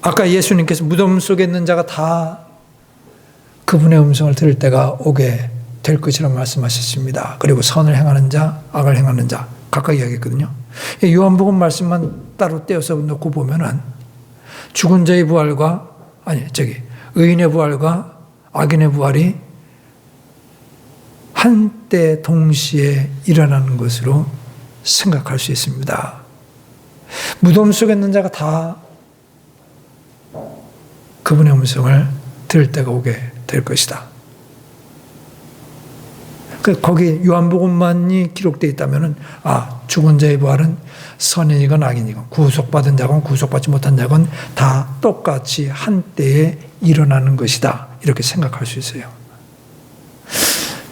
아까 예수님께서 무덤 속에 있는 자가 다 그분의 음성을 들을 때가 오게 될 것이라고 말씀하셨습니다. 그리고 선을 행하는 자, 악을 행하는 자 각각 이야기했거든요. 요한복음 말씀만 따로 떼어서 놓고 보면은 죽은 자의 부활과 의인의 부활과 악인의 부활이 한때 동시에 일어나는 것으로 생각할 수 있습니다. 무덤 속에 있는 자가 다 그분의 음성을 들을 때가 오게 될 것이다. 거기 요한복음만이 기록되어 있다면 죽은 자의 부활은 선인이건 악인이건 구속받은 자건 구속받지 못한 자건 다 똑같이 한때에 일어나는 것이다. 이렇게 생각할 수 있어요.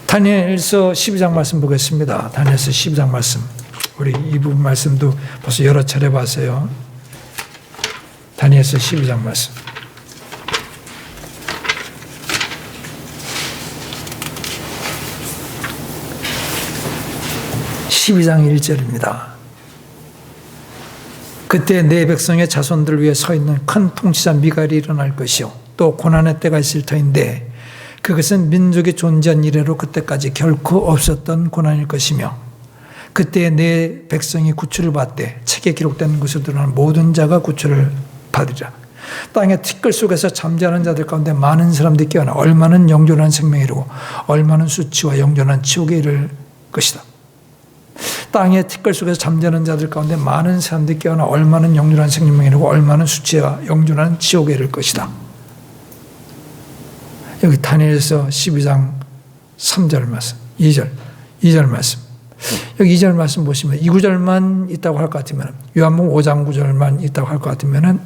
다니엘서 12장 말씀 보겠습니다. 다니엘서 12장 말씀. 우리 이 부분 말씀도 벌써 여러 차례 봤어요. 다니엘서 12장 말씀. (12장 1절입니다) 그때 내 백성의 자손들을 위해 서 있는 큰 통치자 미갈이 일어날 것이요 또 고난의 때가 있을 터인데 그것은 민족이 존재한 이래로 그때까지 결코 없었던 고난일 것이며 그때 내 백성이 구출을 받되 책에 기록된 것을 드러나는 모든 자가 구출을 받으리라. 땅의 티끌 속에서 잠자는 자들 가운데 많은 사람들이 깨어나 얼마는 영존한 생명에 이르고 얼마는 수치와 영존한 지옥에 이를 것이다. 땅의 티끌 속에서 잠자는 자들 가운데 많은 사람들이 깨어나 얼마는 영존한 생명에 이르고 얼마는 수치와 영존한 지옥에 이를 것이다. 여기 다니엘서 12장 3절 말씀, 2절 말씀. 여기 2절 말씀 보시면 이 구절만 있다고 할 것 같으면 요한복음 5장 9절만 있다고 할 것 같으면은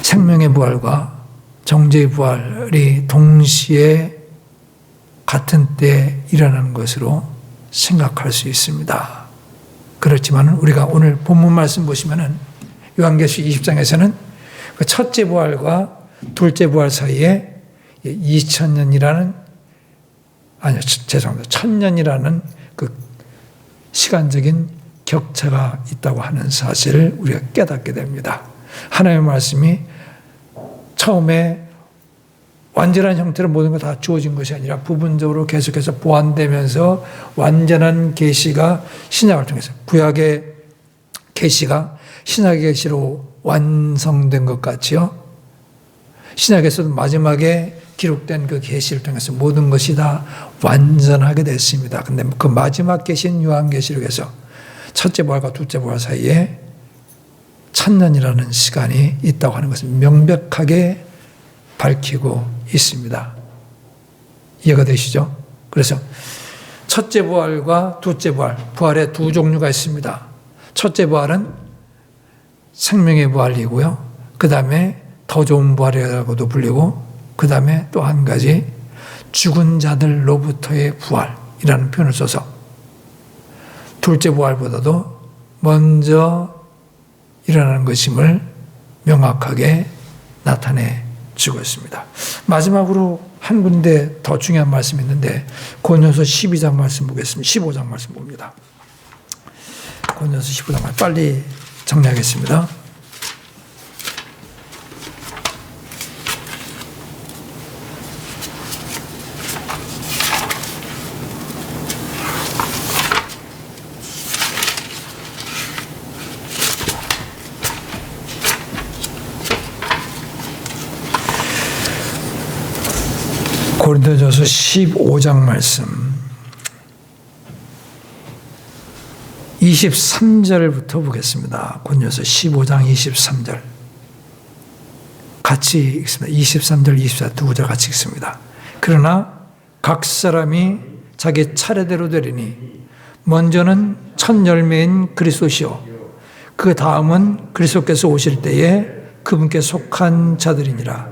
생명의 부활과 정죄의 부활이 동시에 같은 때 일어나는 것으로 생각할 수 있습니다. 그렇지만 우리가 오늘 본문 말씀 보시면은 요한계시록 20장에서는 그 첫째 부활과 둘째 부활 사이에 2000년이라는 죄송합니다. 1000년이라는 그 시간적인 격차가 있다고 하는 사실을 우리가 깨닫게 됩니다. 하나님의 말씀이 처음에 완전한 형태로 모든 것 다 주어진 것이 아니라 부분적으로 계속해서 보완되면서 완전한 계시가 신약을 통해서 구약의 계시가 신약의 계시로 완성된 것 같지요. 신약에서도 마지막에 기록된 그 계시를 통해서 모든 것이 다 완전하게 됐습니다. 근데 그 마지막 계시인 요한계시록에서 첫째 부활과 둘째 부활 사이에 1000년이라는 시간이 있다고 하는 것을 명백하게 밝히고 있습니다. 이해가 되시죠? 그래서 첫째 부활과 둘째 부활, 부활의 두 종류가 있습니다. 첫째 부활은 생명의 부활이고요. 그 다음에 더 좋은 부활이라고도 불리고 그 다음에 또 한 가지 죽은 자들로부터의 부활이라는 표현을 써서 둘째 부활보다도 먼저 일어나는 것임을 명확하게 나타내 주고 있습니다. 마지막으로 한 군데 더 중요한 말씀이 있는데 고린도서 12장 말씀 보겠습니다. 15장 말씀 봅니다. 고린도서 15장 빨리 정리하겠습니다. 고린도전서 15장 말씀 23절부터 보겠습니다. 고린도서 15장 23절. 같이 읽습니다. 23절, 24절 두 구절 같이 읽습니다. 그러나 각 사람이 자기 차례대로 되리니 먼저는 첫 열매인 그리스도시요 그 다음은 그리스도께서 오실 때에 그분께 속한 자들이니라.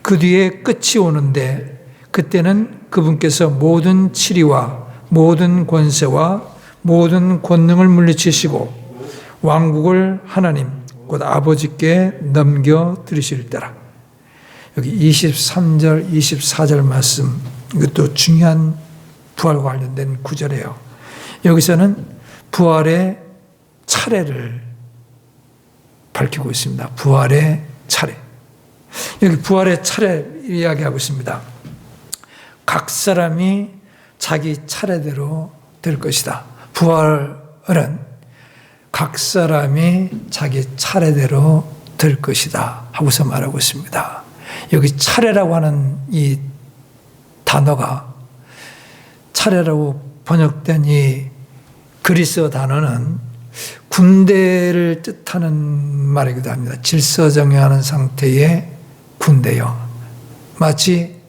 그 뒤에 끝이 오는데 그때는 그분께서 모든 치리와 모든 권세와 모든 권능을 물리치시고 왕국을 하나님 곧 아버지께 넘겨드리실 때라. 여기 23절 24절 말씀, 이것도 중요한 부활과 관련된 구절이에요. 여기서는 부활의 차례를 밝히고 있습니다. 부활의 차례. 여기 부활의 차례 이야기하고 있습니다. 각 사람이 자기 차례대로 될 것이다. 부활은 각 사람이 자기 차례대로 될 것이다 하고서 말하고 있습니다. 여기 차례라고 하는 이 단어가, 차례라고 번역된 이 그리스어 단어는 군대를 뜻하는 말이기도 합니다. 질서 정연한 상태의 군대요. 마치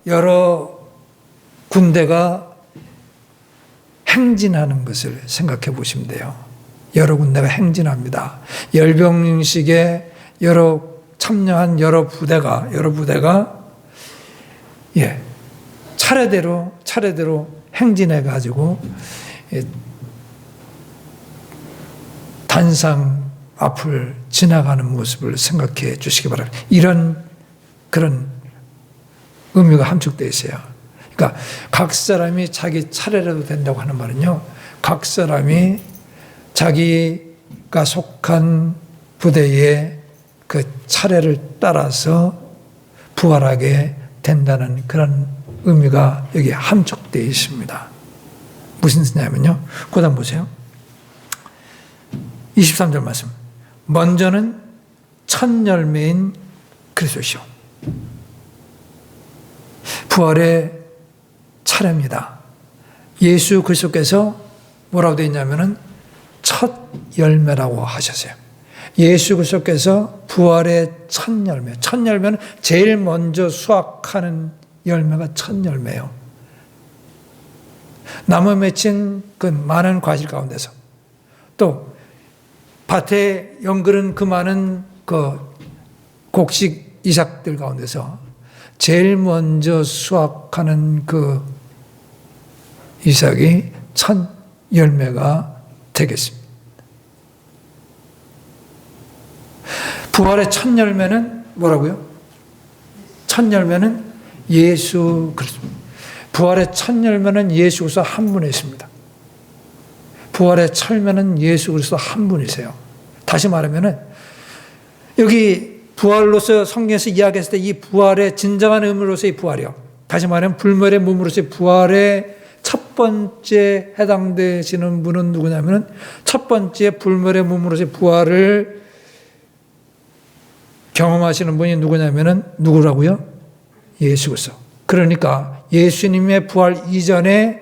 여러 군대가 행진하는 것을 생각해 보시면 돼요. 여러 군데가 행진합니다. 열병식에 참여한 여러 부대가 차례대로 행진해 가지고 단상 앞을 지나가는 모습을 생각해 주시기 바랍니다. 그런 의미가 함축되어 있어요. 그러니까 각 사람이 자기 차례라도 된다고 하는 말은요, 각 사람이 자기가 속한 부대의 그 차례를 따라서 부활하게 된다는 그런 의미가 여기 함축되어 있습니다. 무슨 뜻이냐면요, 그 다음 보세요. 23절 말씀. 먼저는 첫 열매인 그리스도시요. 부활의 차례입니다. 예수 그리스도께서 뭐라고 되어 있냐면은 첫 열매라고 하셨어요. 예수 그리스도께서 부활의 첫 열매. 첫 열매는 제일 먼저 수확하는 열매가 첫 열매예요. 나무 맺힌 그 많은 과실 가운데서, 또 밭에 연그른 그 많은 그 곡식 이삭들 가운데서 제일 먼저 수확하는 그 이삭이 첫 열매가 되겠습니다. 부활의 첫 열매는 뭐라고요? 첫 열매는 예수 그리스도. 부활의 첫 열매는 예수 그리스도 한 분에 있습니다. 부활의 첫 열매는 예수 그리스도 한 분이세요. 다시 말하면은 여기 부활로서 성경에서 이야기했을 때 이 부활의 진정한 의미로서의 부활이요. 다시 말하면 불멸의 몸으로서의 부활의 첫 번째 해당되시는 분은 누구냐면은 첫 번째 불멸의 몸으로서의 부활을 경험하시는 분이 누구냐면은 누구라고요? 예수 그리스도. 그러니까 예수님의 부활 이전에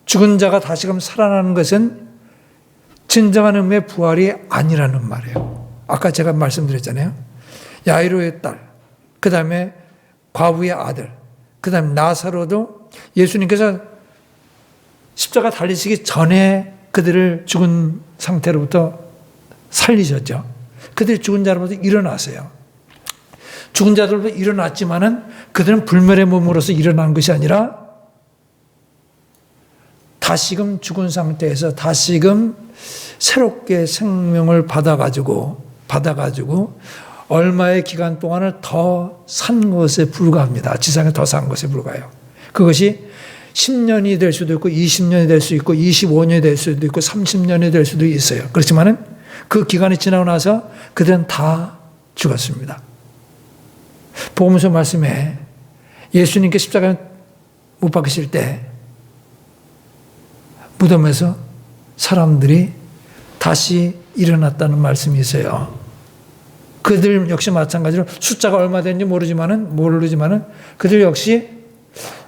죽은 자가 다시금 살아나는 것은 진정한 의미의 부활이 아니라는 말이에요. 아까 제가 말씀드렸잖아요. 야이로의 딸, 그 다음에 과부의 아들, 그 다음에 나사로도 예수님께서 십자가 달리시기 전에 그들을 죽은 상태로부터 살리셨죠. 그들이 죽은 자로부터 일어났어요. 죽은 자들로부터 일어났지만은 그들은 불멸의 몸으로서 일어난 것이 아니라 다시금 죽은 상태에서 다시금 새롭게 생명을 받아가지고 얼마의 기간 동안을 더 산 것에 불과합니다. 지상에 더 산 것에 불과해요. 그것이 10년이 될 수도 있고 20년이 될 수 있고 25년이 될 수도 있고 30년이 될 수도 있어요. 그렇지만은 그 기간이 지나고 나서 그들은 다 죽었습니다. 복음서 말씀에 예수님께 십자가에 못 박히실 때 무덤에서 사람들이 다시 일어났다는 말씀이 있어요. 그들 역시 마찬가지로 숫자가 얼마 되는지 모르지만은 그들 역시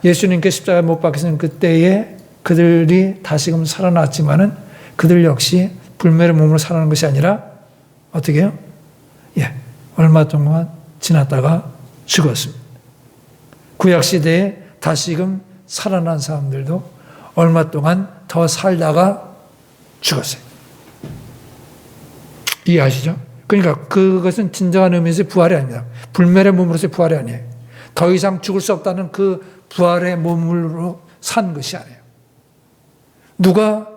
예수님께 십자가에 못 박히신 그때에 그들이 다시금 살아났지만은 그들 역시 불멸의 몸으로 살아난 것이 아니라 어떻게 해요? 얼마 동안 지났다가 죽었습니다. 구약시대에 다시금 살아난 사람들도 얼마 동안 더 살다가 죽었어요. 이해하시죠? 그러니까 그것은 진정한 의미에서의 부활이 아닙니다. 불멸의 몸으로서의 부활이 아니에요. 더 이상 죽을 수 없다는 그 부활의 몸으로 산 것이 아니에요. 누가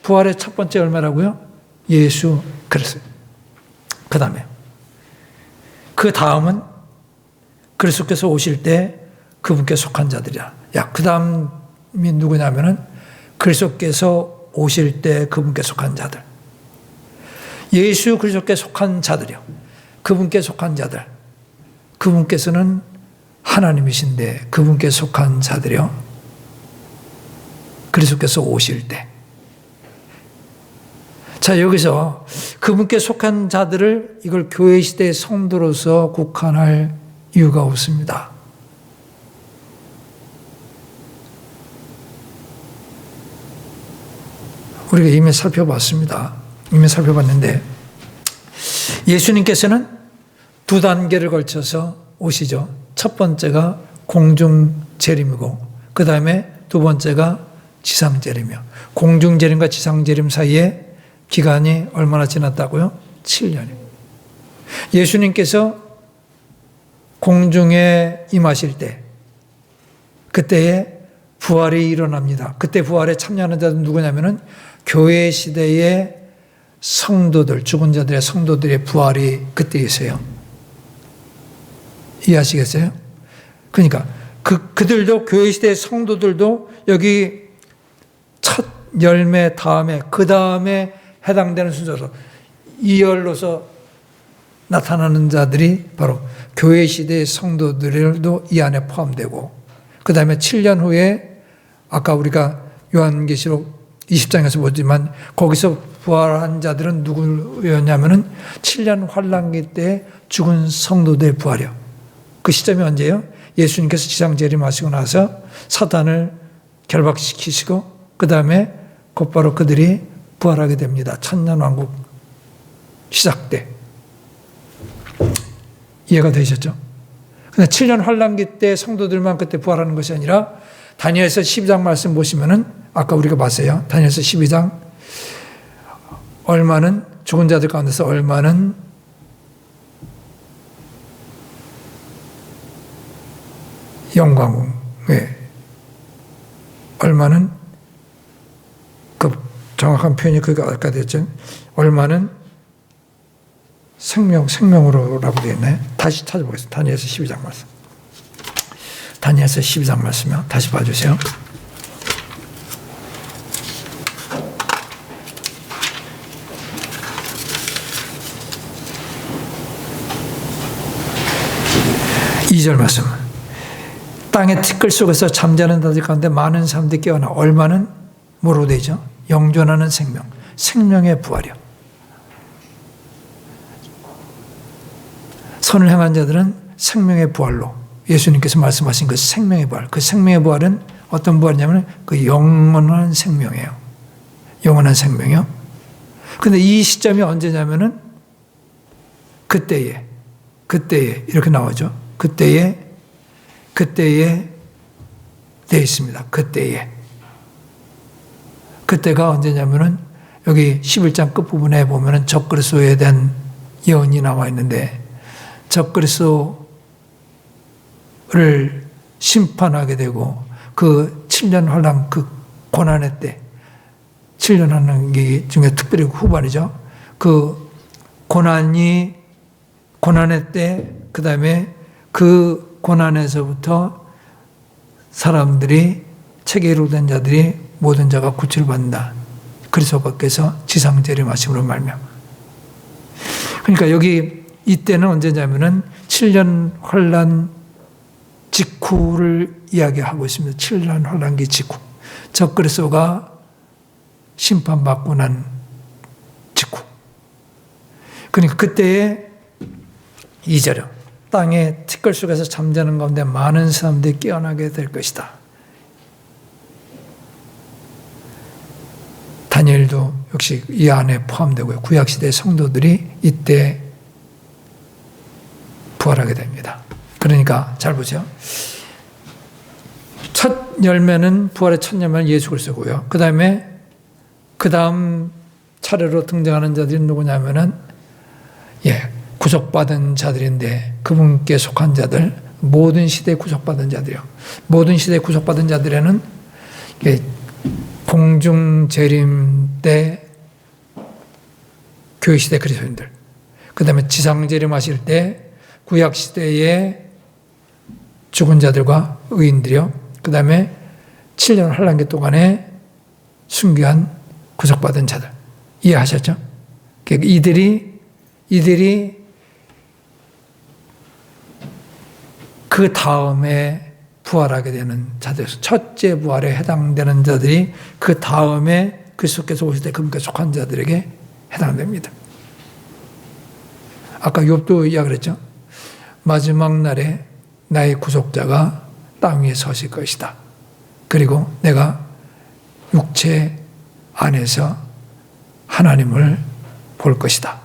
부활의 첫 번째 열매라고요? 예수 그리스도. 그 다음은 그리스도께서 오실 때 그분께 속한 자들이야. 그 다음이 누구냐면은 그리스도께서 오실 때 그분께 속한 자들. 예수 그리스도께 속한 자들이요. 그분께 속한 자들. 그분께서는 하나님이신데 그분께 속한 자들이요. 그리스도께서 오실 때. 자, 여기서 그분께 속한 자들을 이걸 교회 시대의 성도로서 국한할 이유가 없습니다. 우리가 이미 살펴봤습니다. 이미 살펴봤는데 예수님께서는 두 단계를 걸쳐서 오시죠. 첫 번째가 공중 재림이고 그 다음에 두 번째가 지상 재림이요. 공중 재림과 지상 재림 사이에 기간이 얼마나 지났다고요? 7년이요. 예수님께서 공중에 임하실 때 그때에 부활이 일어납니다. 그때 부활에 참여하는 자들은 누구냐면은 교회 시대의 성도들, 죽은 자들의 성도들의 부활이 그때 있어요. 이해하시겠어요? 그러니까 그들도 교회 시대의 성도들도 여기 첫 열매 다음에 그 다음에 해당되는 순서로 이열로서 나타나는 자들이 바로 교회 시대의 성도들도 이 안에 포함되고 그 다음에 7년 후에 아까 우리가 요한계시록 20장에서 보지만 거기서 부활한 자들은 누구였냐면은 7년 환란기 때 죽은 성도들의 부활이요. 그 시점이 언제예요? 예수님께서 지상 재림하시고 나서 사단을 결박시키시고 그 다음에 곧바로 그들이 부활하게 됩니다. 천년왕국 시작 때. 이해가 되셨죠? 근데 7년 환란기 때 성도들만 그때 부활하는 것이 아니라 다니엘서 12장 말씀 보시면은 아까 우리가 봤어요. 다니엘서 12장 얼마는 죽은 자들 가운데서 얼마는 영광에 얼마는 그 정확한 표현이 그가 아까 됐죠. 얼마는 생명으로라고 되어 있나요? 다시 찾아보겠습니다. 다니엘서 12장 말씀. 다니엘서 12장 말씀이요. 다시 봐주세요. 이 절 말씀. 땅의 티끌 속에서 잠자는 자들 가운데 많은 사람들이 깨어나 얼마는 뭐로 되죠? 영존하는 생명, 생명의 부활이요. 선을 행한 자들은 생명의 부활로 예수님께서 말씀하신 그 생명의 부활, 그 생명의 부활은 어떤 부활이냐면 그 영원한 생명이에요. 영원한 생명이요. 근데 이 시점이 언제냐면은 그때에 이렇게 나오죠. 그때에 되어 있습니다. 그때가 언제냐면은 여기 11장 끝부분에 보면은 적그리스도에 대한 예언이 나와 있는데 적그리스도를 심판하게 되고 그 7년 환란 그 고난의 때 7년 환란 중에 특별히 후반이죠. 그 고난의 때 그다음에 그 고난에서부터 사람들이 체계로 된 자들이 모든 자가 구출을 받는다. 그리스도께서 지상 재림하심으로 말미암아. 그러니까 여기 이때는 언제냐면은 7년 환란 직후를 이야기하고 있습니다. 7년 환란기 직후. 적그리스도가 심판받고 난 직후. 그러니까 그때에 2절이요. 땅의 티끌 속에서 잠자는 가운데 많은 사람들이 깨어나게 될 것이다. 다니엘도 역시 이 안에 포함되고요. 구약시대 성도들이 이때 부활하게 됩니다. 그러니까 잘 보세요. 첫 열매는 부활의 첫 열매는 예수 그리스도고요. 그 다음 차례로 등장하는 자들이 누구냐면은 구속받은 자들인데 그분께 속한 자들, 모든 시대에 구속받은 자들이요. 모든 시대에 구속받은 자들에는 공중 재림 때 교회 시대 그리스도인들, 그 다음에 지상 재림하실 때 구약 시대에 죽은 자들과 의인들이요. 그 다음에 7년 환란기 동안에 순교한 구속받은 자들. 이해하셨죠? 이들이 그 다음에 부활하게 되는 자들, 첫째 부활에 해당되는 자들이 그 다음에 그리스도께서 오실 때 그분께 속한 자들에게 해당됩니다. 아까 욥도 이야기했죠. 마지막 날에 나의 구속자가 땅 위에 서실 것이다. 그리고 내가 육체 안에서 하나님을 볼 것이다.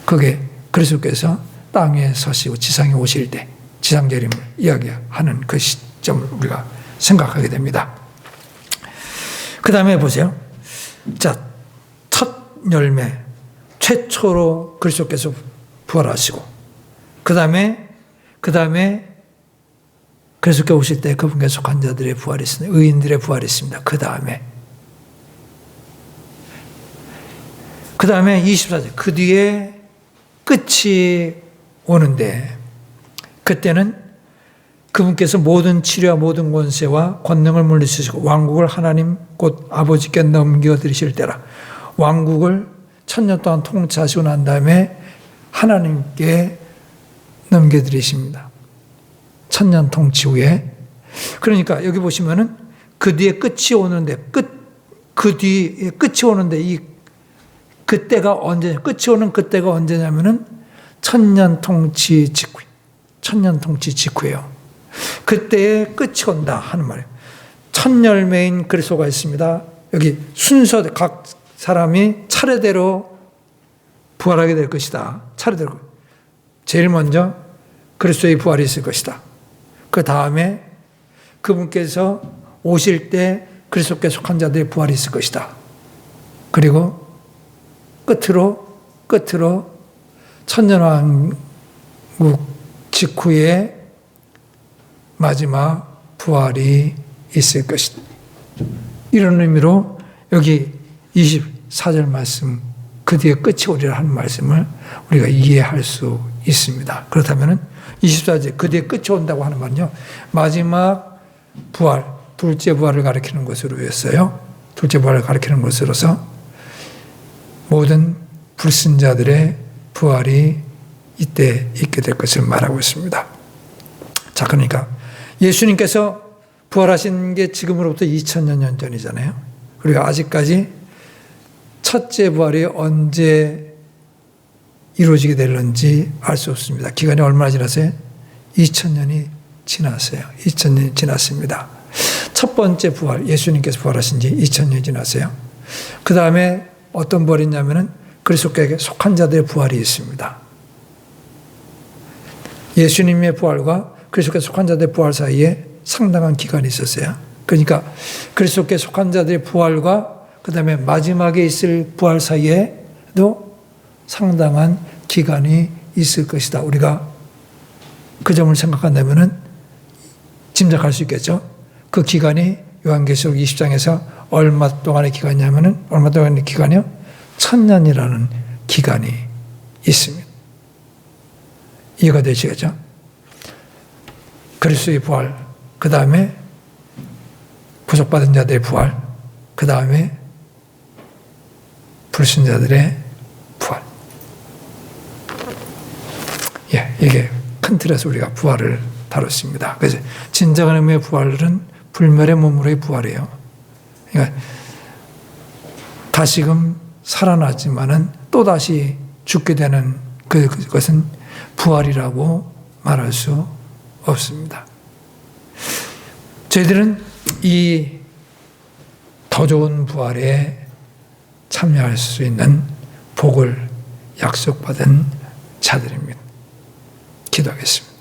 그게 그리스도께서 땅 위에 서시고 지상에 오실 때 지상 재림을 이야기하는 그 시점을 우리가 생각하게 됩니다. 그 다음에 보세요. 자, 첫 열매, 최초로 그리스도께서 부활하시고, 그 다음에 그리스도께 오실 때 그분께 속한 자들의 부활이 있습니다. 의인들의 부활이 있습니다. 그 다음에 24절, 그 뒤에 끝이 오는데, 그때는 그분께서 모든 치료와 모든 권세와 권능을 물리치시고 왕국을 하나님 곧 아버지께 넘겨드리실 때라. 왕국을 1000년 동안 통치하시고 난 다음에 하나님께 넘겨드리십니다. 1000년 통치 후에. 그러니까 여기 보시면은 그 뒤에 끝이 오는데, 그 뒤에 끝이 오는데 그때가 언제, 끝이 오는 그때가 언제냐면은 1000년 통치 직후예요. 그때에 끝이 온다 하는 말이에요. 첫 열매인 그리스도가 있습니다. 여기 순서, 각 사람이 차례대로 부활하게 될 것이다. 차례대로. 제일 먼저 그리스도의 부활이 있을 것이다. 그 다음에 그분께서 오실 때 그리스도께 속한 자들의 부활이 있을 것이다. 그리고 끝으로 천년왕국 직후에 마지막 부활이 있을 것이다. 이런 의미로 여기 24절 말씀, 그 뒤에 끝이 오리라 하는 말씀을 우리가 이해할 수 있습니다. 그렇다면 24절, 그 뒤에 끝이 온다고 하는 말은요, 마지막 부활, 둘째 부활을 가리키는 것으로였어요. 둘째 부활을 가리키는 것으로서 모든 불신자들의 부활이 이때 있게 될 것을 말하고 있습니다. 자, 그러니까 예수님께서 부활하신 게 지금으로부터 2000년 전이잖아요. 그리고 아직까지 첫째 부활이 언제 이루어지게 될는지 알 수 없습니다. 기간이 얼마나 지났어요? 2000년이 지났어요. 2000년이 지났습니다. 첫 번째 부활, 예수님께서 부활하신 지 2000년이 지났어요. 그 다음에 어떤 부활이 있냐면은 그리스도께 속한 자들의 부활이 있습니다. 예수님의 부활과 그리스도께 속한 자들의 부활 사이에 상당한 기간이 있었어요. 그러니까 그리스도께 속한 자들의 부활과 그 다음에 마지막에 있을 부활 사이에도 상당한 기간이 있을 것이다. 우리가 그 점을 생각한다면은 짐작할 수 있겠죠. 그 기간이 요한계시록 20장에서 얼마 동안의 기간이냐면은, 얼마 동안의 기간이요? 1000년이라는 기간이 있습니다. 이해가 되시겠죠? 그리스도의 부활, 그 다음에 구속받은 자들의 부활, 그 다음에 불신자들의 부활. 이게 큰 틀에서 우리가 부활을 다뤘습니다. 그래서 진정한 의미의 부활은 불멸의 몸으로의 부활이에요. 그러니까 다시금 살아나지만은 또다시 죽게 되는 그것은 부활이라고 말할 수 없습니다. 저희들은 이 더 좋은 부활에 참여할 수 있는 복을 약속받은 자들입니다. 기도하겠습니다.